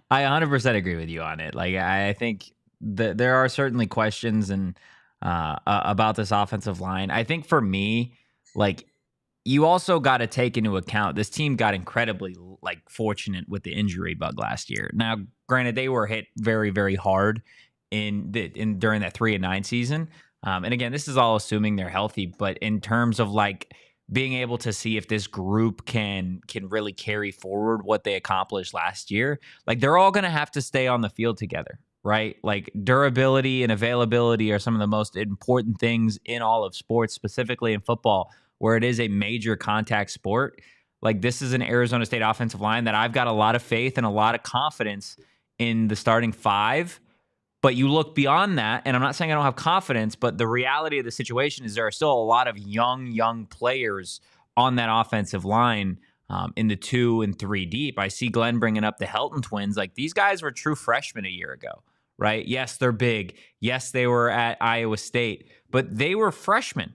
I 100% agree with you on it. Like, I think that there are certainly questions about this offensive line. I think for me, like, you also got to take into account this team got incredibly fortunate with the injury bug last year. Now, granted, they were hit very, very hard during that 3-9 season. And again, this is all assuming they're healthy. But in terms of being able to see if this group can really carry forward what they accomplished last year, they're all going to have to stay on the field together, right? Like, durability and availability are some of the most important things in all of sports, specifically in football, where it is a major contact sport. Like, this is an Arizona State offensive line that I've got a lot of faith and a lot of confidence in the starting 5. But you look beyond that, and I'm not saying I don't have confidence, but the reality of the situation is there are still a lot of young players on that offensive line in the 2 and 3 deep. I see Glenn bringing up the Helton twins. Like, these guys were true freshmen a year ago, right? Yes, they're big. Yes, they were at Iowa State, but they were freshmen,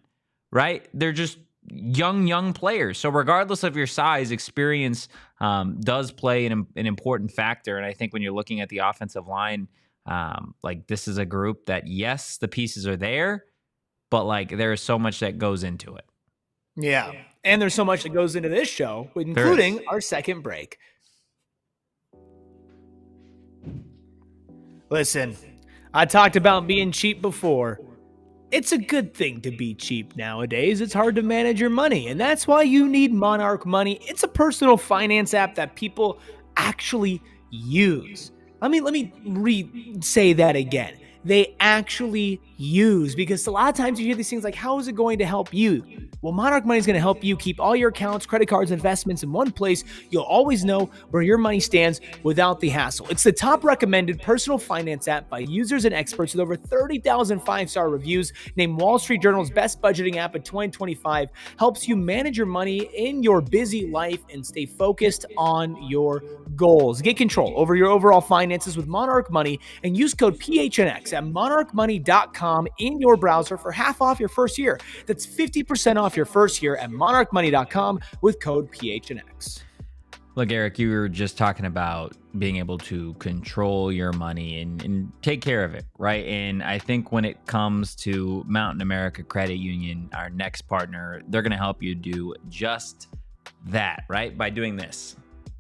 right? They're just young players. So regardless of your size, experience does play an important factor. And I think when you're looking at the offensive line, like this is a group that, yes, the pieces are there, but like there is so much that goes into it. Yeah. And there's so much that goes into this show, including our second break. Listen, I talked about being cheap before. It's a good thing to be cheap nowadays. It's hard to manage your money, and that's why you need Monarch Money. It's a personal finance app that people actually use. Let me say that again. They actually use, because a lot of times you hear these things like, how is it going to help you? Well, Monarch Money is going to help you keep all your accounts, credit cards, investments in one place. You'll always know where your money stands without the hassle. It's the top recommended personal finance app by users and experts with over 30,000 five-star reviews. Named Wall Street Journal's best budgeting app of 2025. Helps you manage your money in your busy life and stay focused on your goals. Get control over your overall finances with Monarch Money and use code PHNX at monarchmoney.com in your browser for half off your first year. That's 50% off your first year at monarchmoney.com with code PHNX. Look, Erik, you were just talking about being able to control your money and take care of it, right? And I think when it comes to Mountain America Credit Union, our next partner, they're going to help you do just that, right? By doing this,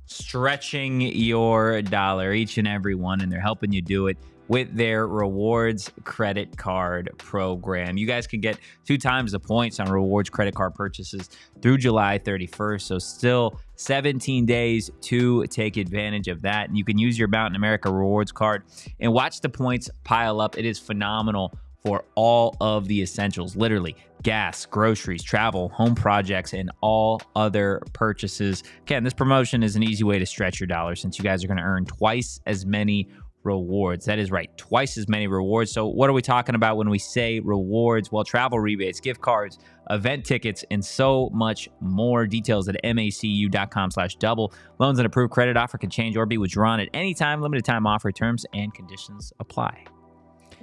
stretching your dollar, each and every one, and they're helping you do it with their rewards credit card program. You guys can get 2 times the points on rewards credit card purchases through July 31st. So still 17 days to take advantage of that. And you can use your Mountain America rewards card and watch the points pile up. It is phenomenal for all of the essentials, literally gas, groceries, travel, home projects, and all other purchases. Again, this promotion is an easy way to stretch your dollar since you guys are going to earn twice as many rewards. That is right, twice as many rewards. So what are we talking about when we say rewards? Well, travel rebates, gift cards, event tickets, and so much more. Details at macu.com/double. Loans and approved credit offer can change or be withdrawn at any time. Limited time offer. Terms and conditions apply.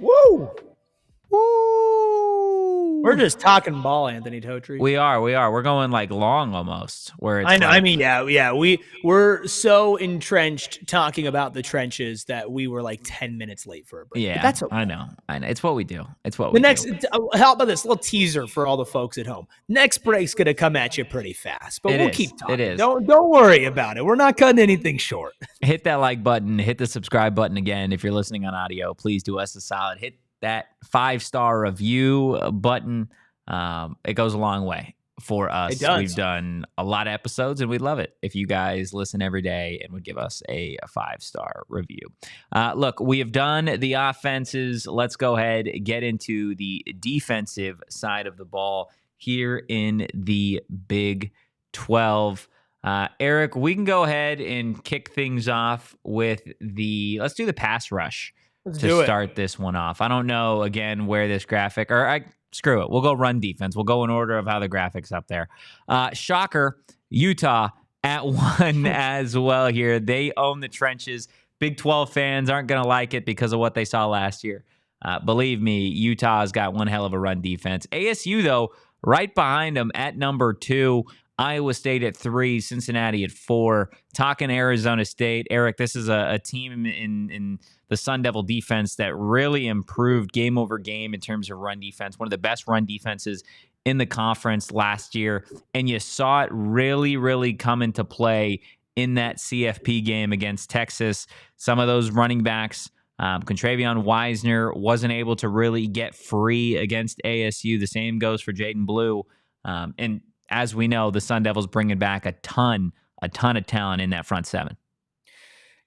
Woo! We're just talking ball, Anthony Totri. We are. We're going like long almost. Where it's I know. Like, I mean, yeah. We're so entrenched talking about the trenches that we were like 10 minutes late for a break. Yeah, but that's okay. I know. It's what we do. How about this little teaser for all the folks at home? Next break's gonna come at you pretty fast, but we'll keep talking. It is. Don't worry about it. We're not cutting anything short. Hit that like button. Hit the subscribe button again. If you're listening on audio, please do us a solid. Hit that 5-star review button. It goes a long way for us. It does. We've done a lot of episodes and we'd love it if you guys listen every day and would give us a 5-star review. Look, we have done the offenses. Let's go ahead and get into the defensive side of the ball here in the Big 12. Erik, we can go ahead and kick things off with let's do the pass rush. Let's to start this one off. I don't know, again, where this graphic, screw it. We'll go run defense. We'll go in order of how the graphic's up there. Shocker, Utah at 1 as well here. They own the trenches. Big 12 fans aren't going to like it because of what they saw last year. Believe me, Utah's got one hell of a run defense. ASU, though, right behind them at number 2. Iowa State at 3, Cincinnati at 4. Talking Arizona State. Erik, this is a team in the Sun Devil defense that really improved game over game in terms of run defense. One of the best run defenses in the conference last year. And you saw it really, really come into play in that CFP game against Texas. Some of those running backs, Contravion Wisner wasn't able to really get free against ASU. The same goes for Jaden Blue. And as we know, the Sun Devils bringing back a ton of talent in that front 7.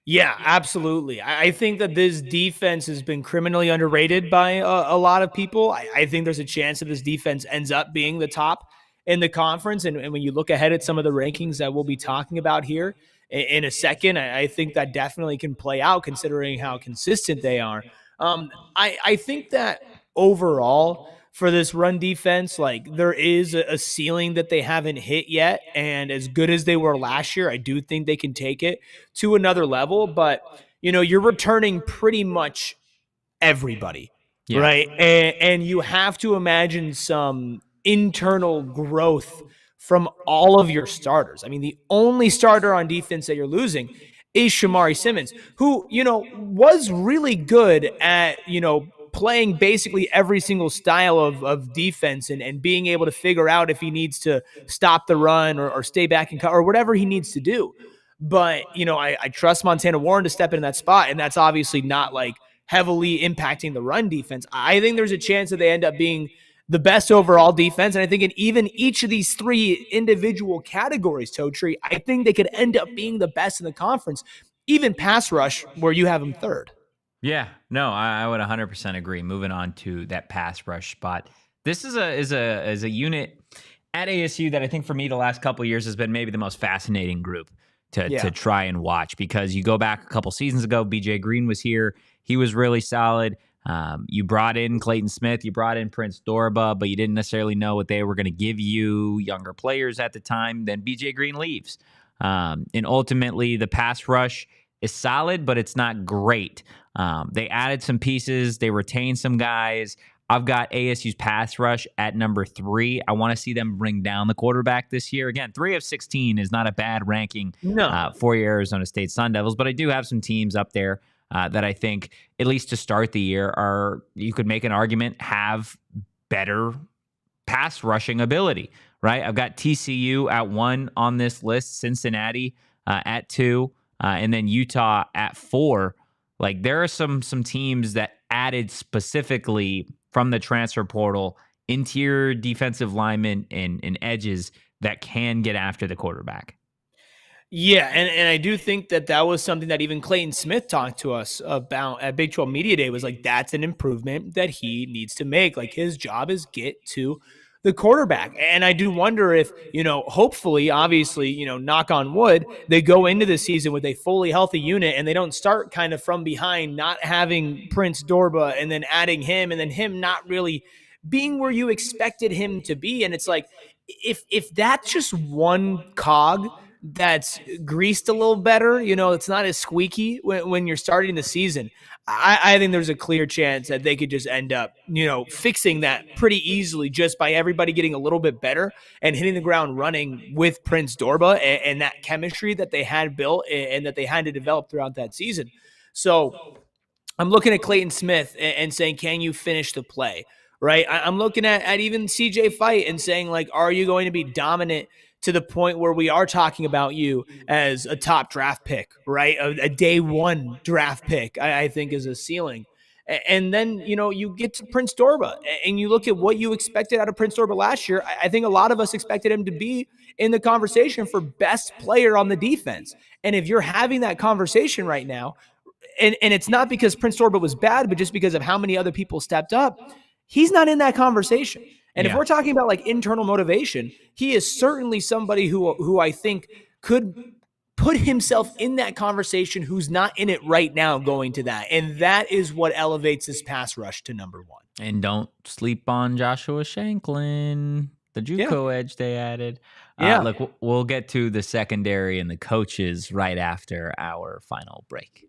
Yeah, absolutely. I think that this defense has been criminally underrated by a lot of people. I think there's a chance that this defense ends up being the top in the conference. And when you look ahead at some of the rankings that we'll be talking about here in a second, I think that definitely can play out considering how consistent they are. I think that overall for this run defense, like there is a ceiling that they haven't hit yet. And as good as they were last year, I do think they can take it to another level. But, you're returning pretty much everybody, Yeah. right? And you have to imagine some internal growth from all of your starters. I mean, the only starter on defense that you're losing is Shamari Simmons, who, was really good at, playing basically every single style of defense and being able to figure out if he needs to stop the run or stay back and or whatever he needs to do. But, I trust Montana Warren to step in that spot, and that's obviously not like heavily impacting the run defense. I think there's a chance that they end up being the best overall defense. And I think in even each of these three individual categories, Totri, I think they could end up being the best in the conference, even pass rush, where you have them third. Yeah, no, I would 100% agree. Moving on to that pass rush spot. This is a unit at ASU that I think for me the last couple of years has been maybe the most fascinating group to try and watch, because you go back a couple seasons ago, BJ Green was here. He was really solid. You brought in Clayton Smith, you brought in Prince Dorba, but you didn't necessarily know what they were going to give you, younger players at the time. Then BJ Green leaves. And ultimately, the pass rush is solid, but it's not great. They added some pieces. They retained some guys. I've got ASU's pass rush at number 3. I want to see them bring down the quarterback this year. Again, 3 of 16 is not a bad ranking for your Arizona State Sun Devils, but I do have some teams up there that I think, at least to start the year, you could make an argument, have better pass rushing ability, right? I've got TCU at 1 on this list, Cincinnati at 2, and then Utah at 4. Like, there are some teams that added specifically from the transfer portal interior defensive linemen and edges that can get after the quarterback. Yeah, and I do think that was something that even Clayton Smith talked to us about at Big 12 Media Day, was like, that's an improvement that he needs to make. Like, his job is get to the quarterback. And I do wonder if, hopefully, obviously, knock on wood, they go into the season with a fully healthy unit and they don't start kind of from behind, not having Prince Dorba and then adding him and then him not really being where you expected him to be. And it's like, if that's just one cog that's greased a little better, it's not as squeaky when you're starting the season, I think there's a clear chance that they could just end up, fixing that pretty easily just by everybody getting a little bit better and hitting the ground running with Prince Dorba and that chemistry that they had built and that they had to develop throughout that season. So I'm looking at Clayton Smith and saying, can you finish the play? Right? I'm looking at even CJ Fight and saying, like, are you going to be dominant to the point where we are talking about you as a top draft pick, right? A day 1 draft pick, I think, is a ceiling. And then, you get to Prince Dorba and you look at what you expected out of Prince Dorba last year. I think a lot of us expected him to be in the conversation for best player on the defense. And if you're having that conversation right now, and it's not because Prince Dorba was bad, but just because of how many other people stepped up, he's not in that conversation. And if we're talking about like internal motivation, he is certainly somebody who I think could put himself in that conversation, who's not in it right now going to that. And that is what elevates this pass rush to number 1. And don't sleep on Joshua Shanklin, the JUCO edge they added. Look, we'll get to the secondary and the coaches right after our final break.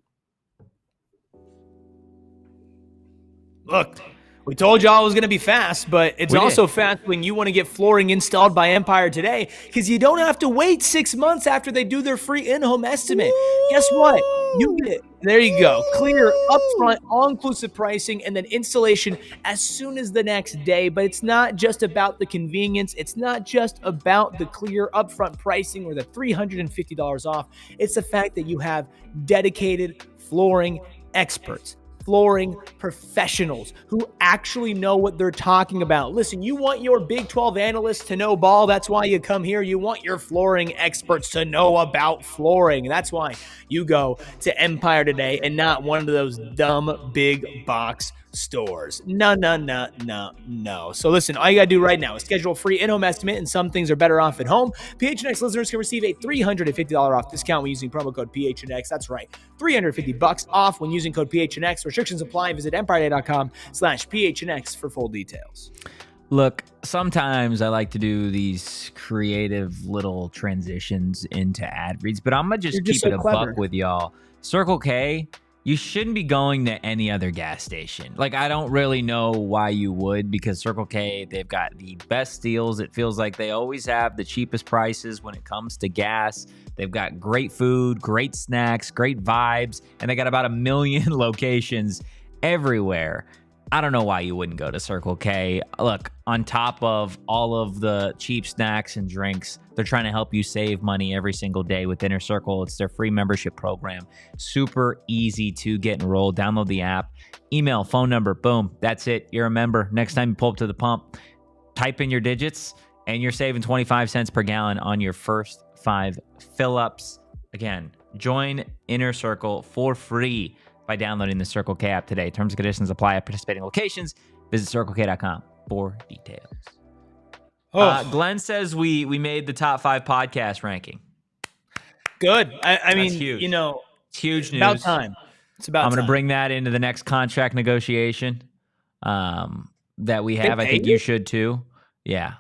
Look, we told y'all it was going to be fast, but it's also fast when you want to get flooring installed by Empire today, because you don't have to wait 6 months after they do their free in-home estimate. Guess what? You get it. There you go. Clear, upfront, all-inclusive pricing, and then installation as soon as the next day. But it's not just about the convenience. It's not just about the clear, upfront pricing or the $350 off. It's the fact that you have dedicated flooring experts, flooring professionals who actually know what they're talking about. Listen, you want your Big 12 analysts to know ball. That's why you come here. You want your flooring experts to know about flooring. That's why you go to Empire today and not one of those dumb big box stores. No. So listen, all you got to do right now is schedule a free in-home estimate, and some things are better off at home. PHNX listeners can receive a $350 off discount when using promo code PHNX. That's right, $350 off when using code PHNX. Restrictions apply. Visit empireday.com/PHNX for full details. Look, sometimes I like to do these creative little transitions into ad reads, but I'm going to just keep it a buck with y'all. Circle K, you shouldn't be going to any other gas station. Like, I don't really know why you would, because Circle K, they've got the best deals. It feels like they always have the cheapest prices when it comes to gas. They've got great food, great snacks, great vibes, and they got about 1 million locations everywhere. I don't know why you wouldn't go to Circle K. Look, on top of all of the cheap snacks and drinks, they're trying to help you save money every single day with Inner Circle. It's their free membership program. Super easy to get enrolled. Download the app, email, phone number, boom. That's it. You're a member. Next time you pull up to the pump, type in your digits, and you're saving 25 cents per gallon on your first 5 fill-ups. Again, join Inner Circle for free by downloading the Circle K app today. Terms and conditions apply at participating locations. Visit CircleK.com for details. Glenn says we made the top 5 podcast ranking. Good. I mean, huge. It's huge news. About time. It's about time. I'm going to bring that into the next contract negotiation that we have. I think you should too. Yeah.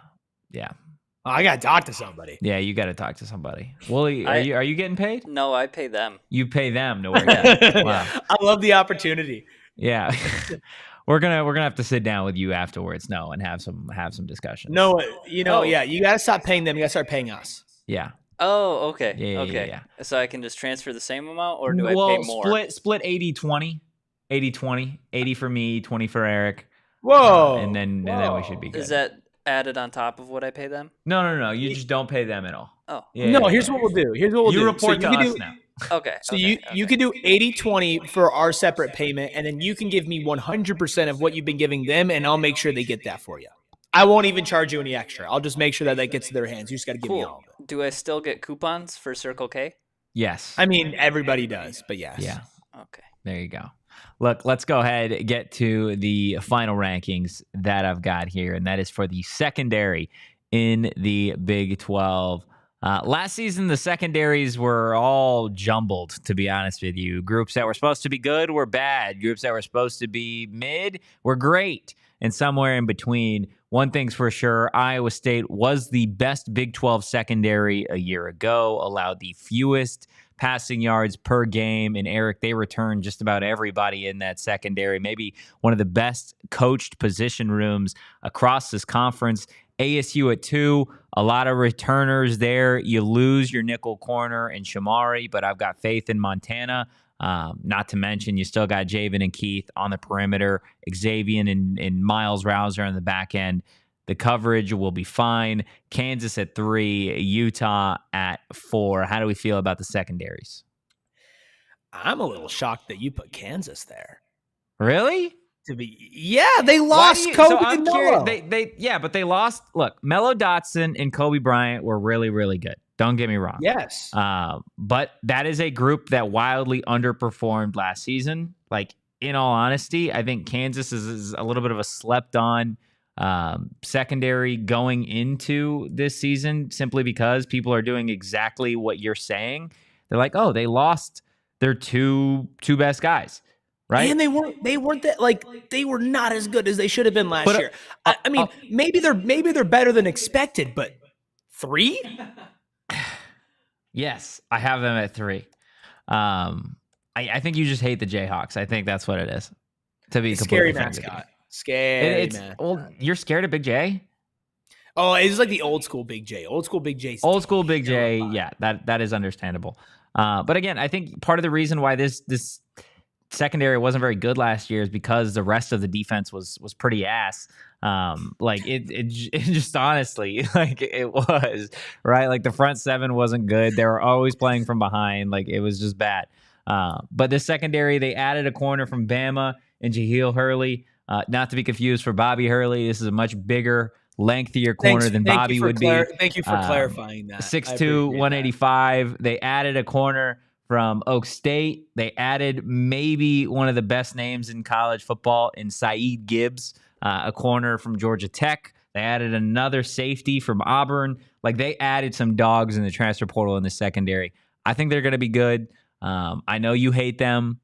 I got to talk to somebody. Yeah, you got to talk to somebody. Wooly, are you getting paid? No, I pay them. You pay them to work. Wow. I love the opportunity. Yeah. We're gonna have to sit down with you afterwards, and have some discussions. No, you got to stop paying them. You got to start paying us. Yeah. Oh, okay. Yeah, okay. Yeah. So I can just transfer the same amount, or do I pay more? Split 80-20. 80-20. 80 for me, 20 for Erik. Whoa. And then we should be good. Is that added on top of what I pay them? No. You just don't pay them at all. Oh. Yeah, here's what we'll do. You report to us now. Okay. So you could do 80-20 for our separate payment, and then you can give me 100% of what you've been giving them, and I'll make sure they get that for you. I won't even charge you any extra. I'll just make sure that gets to their hands. You just got to give me all of it. Do I still get coupons for Circle K? Yes. I mean, everybody does, but yes. Yeah. Okay. There you go. Look, let's go ahead and get to the final rankings that I've got here, and that is for the secondary in the Big 12. Last season, the secondaries were all jumbled, to be honest with you. Groups that were supposed to be good were bad. Groups that were supposed to be mid were great. And somewhere in between, one thing's for sure, Iowa State was the best Big 12 secondary a year ago, allowed the fewest passing yards per game. And Erik, they returned just about everybody in that secondary. Maybe one of the best coached position rooms across this conference. ASU at 2, a lot of returners there. You lose your nickel corner in Shamari, but I've got faith in Montana. Not to mention, you still got Javen and Keith on the perimeter, Xavier and Miles Rouser on the back end. The coverage will be fine. Kansas at 3, Utah at 4. How do we feel about the secondaries? I'm a little shocked that you put Kansas there. Really? They lost Kobe and Melo. But they lost. Look, Melo Dotson and Kobe Bryant were really, really good. Don't get me wrong. Yes. But that is a group that wildly underperformed last season. Like, in all honesty, I think Kansas is a little bit of a slept-on secondary going into this season, simply because people are doing exactly what you're saying. They're like, oh, they lost their two best guys. Right? And they weren't that, like, they were not as good as they should have been last year. I mean, maybe they're better than expected, but 3? Yes, I have them at 3. I think you just hate the Jayhawks. I think that's what it is. To be scary mascot. Scary man. Well, you're scared of Big J? Oh, it's like the old school Big J. Old school Big J. Old school Big J. Yeah, that is understandable. But again, I think part of the reason why this secondary wasn't very good last year is because the rest of the defense was pretty ass. Like it just honestly, like, it was right. Like, the front 7 wasn't good. They were always playing from behind. Like, it was just bad. But the secondary, they added a corner from Bama and Jahlil Hurley, not to be confused for Bobby Hurley. This is a much bigger, lengthier corner than Bobby would be. Thank you for clarifying that. 6'2", 185. They added a corner from Oak State. They added maybe one of the best names in college football in Saeed Gibbs, a corner from Georgia Tech. They added another safety from Auburn. Like, they added some dogs in the transfer portal in the secondary. I think they're going to be good. I know you hate them,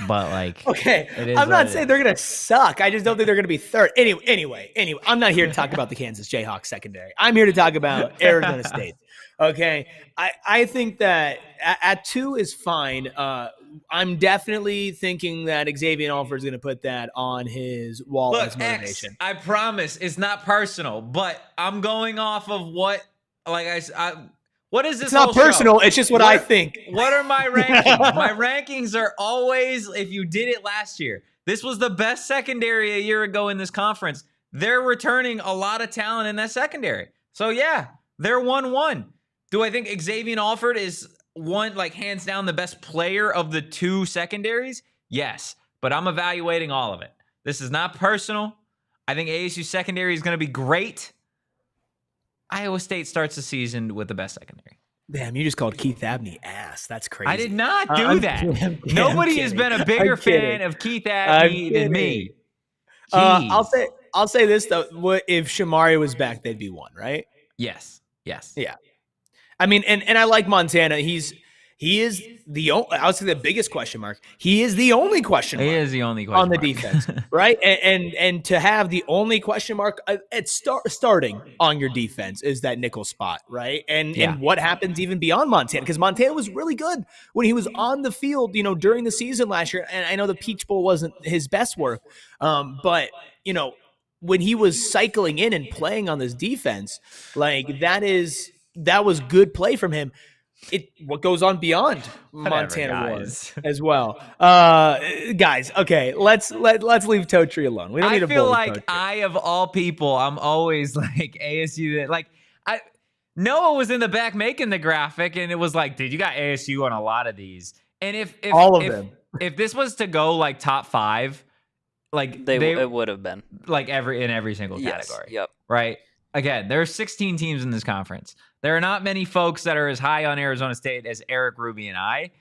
but, like, okay, I'm not saying they're going to suck. I just don't think they're going to be third. Anyway, I'm not here to talk about the Kansas Jayhawks secondary. I'm here to talk about Arizona State. Okay. I think that at 2 is fine. I'm definitely thinking that Xavier Alford is going to put that on his wall Look, as X, motivation. I promise it's not personal, but I'm going off of what, like what is this It's not whole personal. show? It's just what I think. What are my rankings? My rankings are always, if you did it last year, this was the best secondary a year ago in this conference. They're returning a lot of talent in that secondary. So yeah, they're 1-1. Do I think Xavier Alford is one, like hands down the best player of the 2 secondaries? Yes, but I'm evaluating all of it. This is not personal. I think ASU secondary is going to be great. Iowa State starts the season with the best secondary. Damn, you just called Keith Abney ass. That's crazy. I did not do that. Nobody has been a bigger fan of Keith Abney than me. I'll say this though: if Shamari was back, they'd be 1, right? Yes. Yeah. I mean, and I like Montana. He is the I would say the biggest question mark. He is the only question mark. He is the only question on the mark. defense, right? And to have the only question mark at starting on your defense is that nickel spot, right? And what happens even beyond Montana, because Montana was really good when he was on the field, during the season last year. And I know the Peach Bowl wasn't his best work, but when he was cycling in and playing on this defense, like that was good play from him. What goes on beyond Montana Ward as well, guys. Okay, let's leave Totri alone. We don't need to. I feel like Totri. I, of all people, I'm always like ASU. Like Noah was in the back making the graphic, and it was like, dude, you got ASU on a lot of these. And if all of them, if this was to go like top 5, like it would have been like in every single category. Yep. Right. Again, there are 16 teams in this conference. There are not many folks that are as high on Arizona State as Erik, Ruby, and I.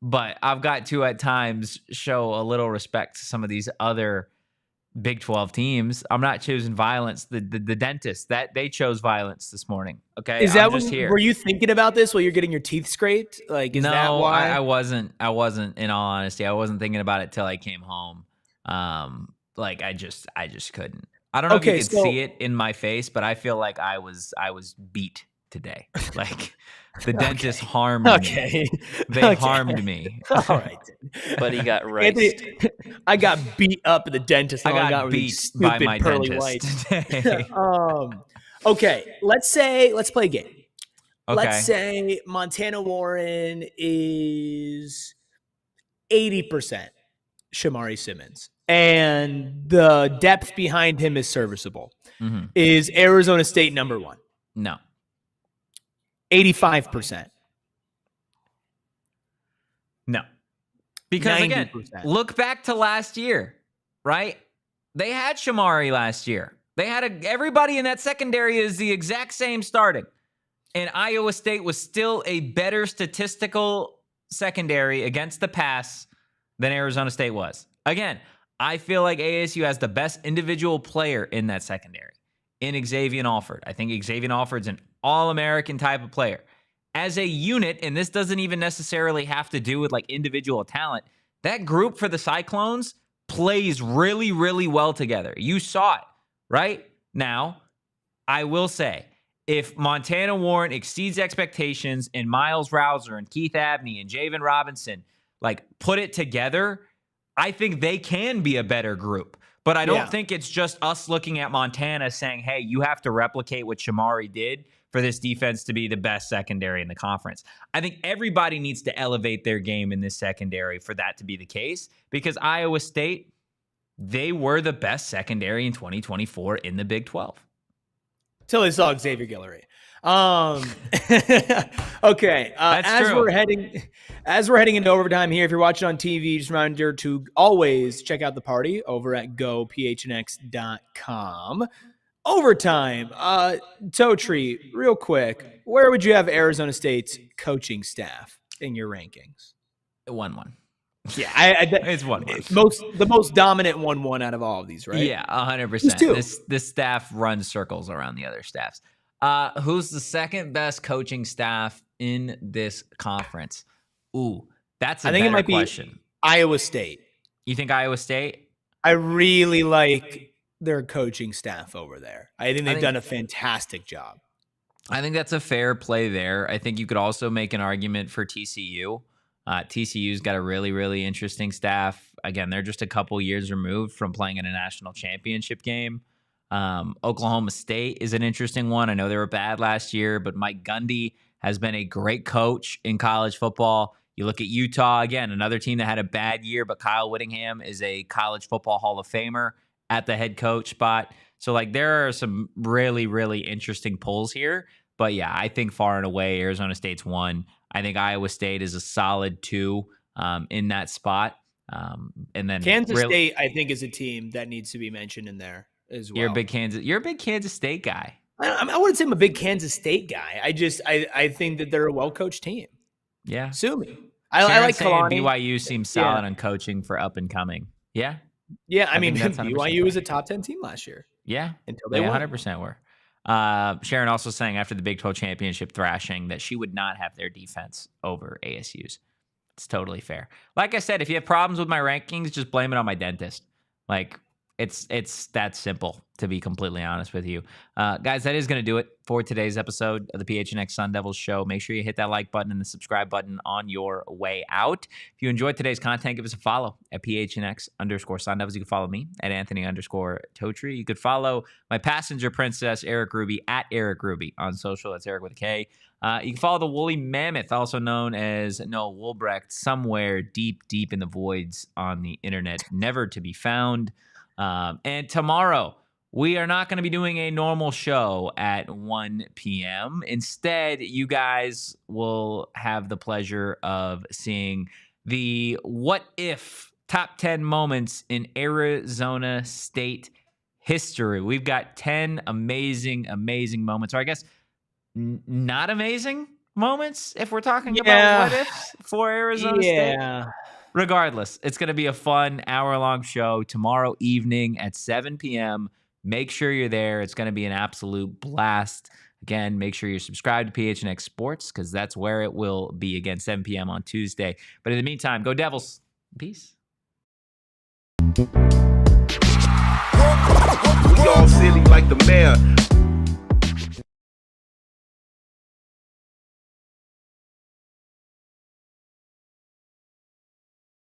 But I've got to at times show a little respect to some of these other Big 12 teams. I'm not choosing violence. The dentist, that they chose violence this morning. Okay, is that were you thinking about this while you're getting your teeth scraped? Like, is that why? I wasn't. In all honesty, I wasn't thinking about it till I came home. Like I just couldn't. I don't know if you could see it in my face, but I feel like I was beat today. Like the dentist harmed me. They harmed me. All right. But he got raced. I got beat up at the dentist. I got beat by my dentist today. Okay. Let's play a game. Okay. Let's say Montana Warren is 80% Shamari Simmons, and the depth behind him is serviceable. Mm-hmm. Is Arizona State number 1? No. 85%. No. Because 90%. again, look back to last year, right? They had Shamari last year. They had everybody in that secondary is the exact same starting. And Iowa State was still a better statistical secondary against the pass than Arizona State was. Again, I feel like ASU has the best individual player in that secondary, in Xavier Alford. I think Xavier Alford's an all-American type of player. As a unit, and this doesn't even necessarily have to do with like individual talent, that group for the Cyclones plays really, really well together. You saw it, right? Now, I will say, if Montana Warren exceeds expectations and Miles Rouser and Keith Abney and Javen Robinson like put it together, I think they can be a better group. But I don't think it's just us looking at Montana saying, hey, you have to replicate what Shamari did for this defense to be the best secondary in the conference. I think everybody needs to elevate their game in this secondary for that to be the case, because Iowa State, they were the best secondary in 2024 in the Big 12. Till they saw Xavier Guillory. Okay. That's true. As we're heading into overtime here, if you're watching on TV, just a reminder to always check out the party over at gophnx.com. Overtime. Totri, real quick, where would you have Arizona State's coaching staff in your rankings? 1-1. Yeah, it's 1-1. The most dominant 1-1 out of all of these, right? Yeah, 100%. This staff runs circles around the other staffs. Who's the second best coaching staff in this conference? Ooh, that's a better question. I think it might be Iowa State. You think Iowa State? I really like their coaching staff over there. I think they've done a fantastic job. I think that's a fair play there. I think you could also make an argument for TCU. TCU's got a really, really interesting staff. Again, they're just a couple years removed from playing in a national championship game. Oklahoma State is an interesting one. I know they were bad last year, but Mike Gundy has been a great coach in college football. You look at Utah, again, another team that had a bad year, but Kyle Whittingham is a college football Hall of Famer at the head coach spot. So, like, there are some really, really interesting pulls here. But, yeah, I think far and away, Arizona State's 1. I think Iowa State is a solid 2 in that spot. And then Kansas State, I think, is a team that needs to be mentioned in there as well. You're a big Kansas State guy. I wouldn't say I'm a big Kansas State guy. I think that they're a well-coached team. Yeah. Sue me. I like Kalani. BYU seems solid on coaching for up and coming. Yeah. Yeah, I mean, BYU was a top 10 team last year. Yeah. Until they won. 100% were. Sharon also saying after the Big 12 championship thrashing that she would not have their defense over ASU's. It's totally fair. Like I said, if you have problems with my rankings, just blame it on my dentist. Like, it's that simple, to be completely honest with you. Guys, that is going to do it for today's episode of the PHNX Sun Devils show. Make sure you hit that like button and the subscribe button on your way out. If you enjoyed today's content, give us a follow at PHNX_Sun Devils. You can follow me at Anthony_Totri. You could follow my passenger princess, Erik Ruby, at Erik Ruby on social. That's Erik with a K. You can follow the Woolly Mammoth, also known as Noah Woolbrecht, somewhere deep, deep in the voids on the internet, never to be found. And tomorrow, we are not going to be doing a normal show at 1 p.m. Instead, you guys will have the pleasure of seeing the What If Top 10 Moments in Arizona State History. We've got 10 amazing, amazing moments, or I guess not amazing moments if we're talking about what ifs for Arizona State. Regardless, it's going to be a fun hour-long show tomorrow evening at 7 p.m. Make sure you're there. It's going to be an absolute blast. Again, make sure you're subscribed to PHNX Sports because that's where it will be, again, 7 p.m. on Tuesday. But in the meantime, go Devils. Peace. We all silly like the mayor.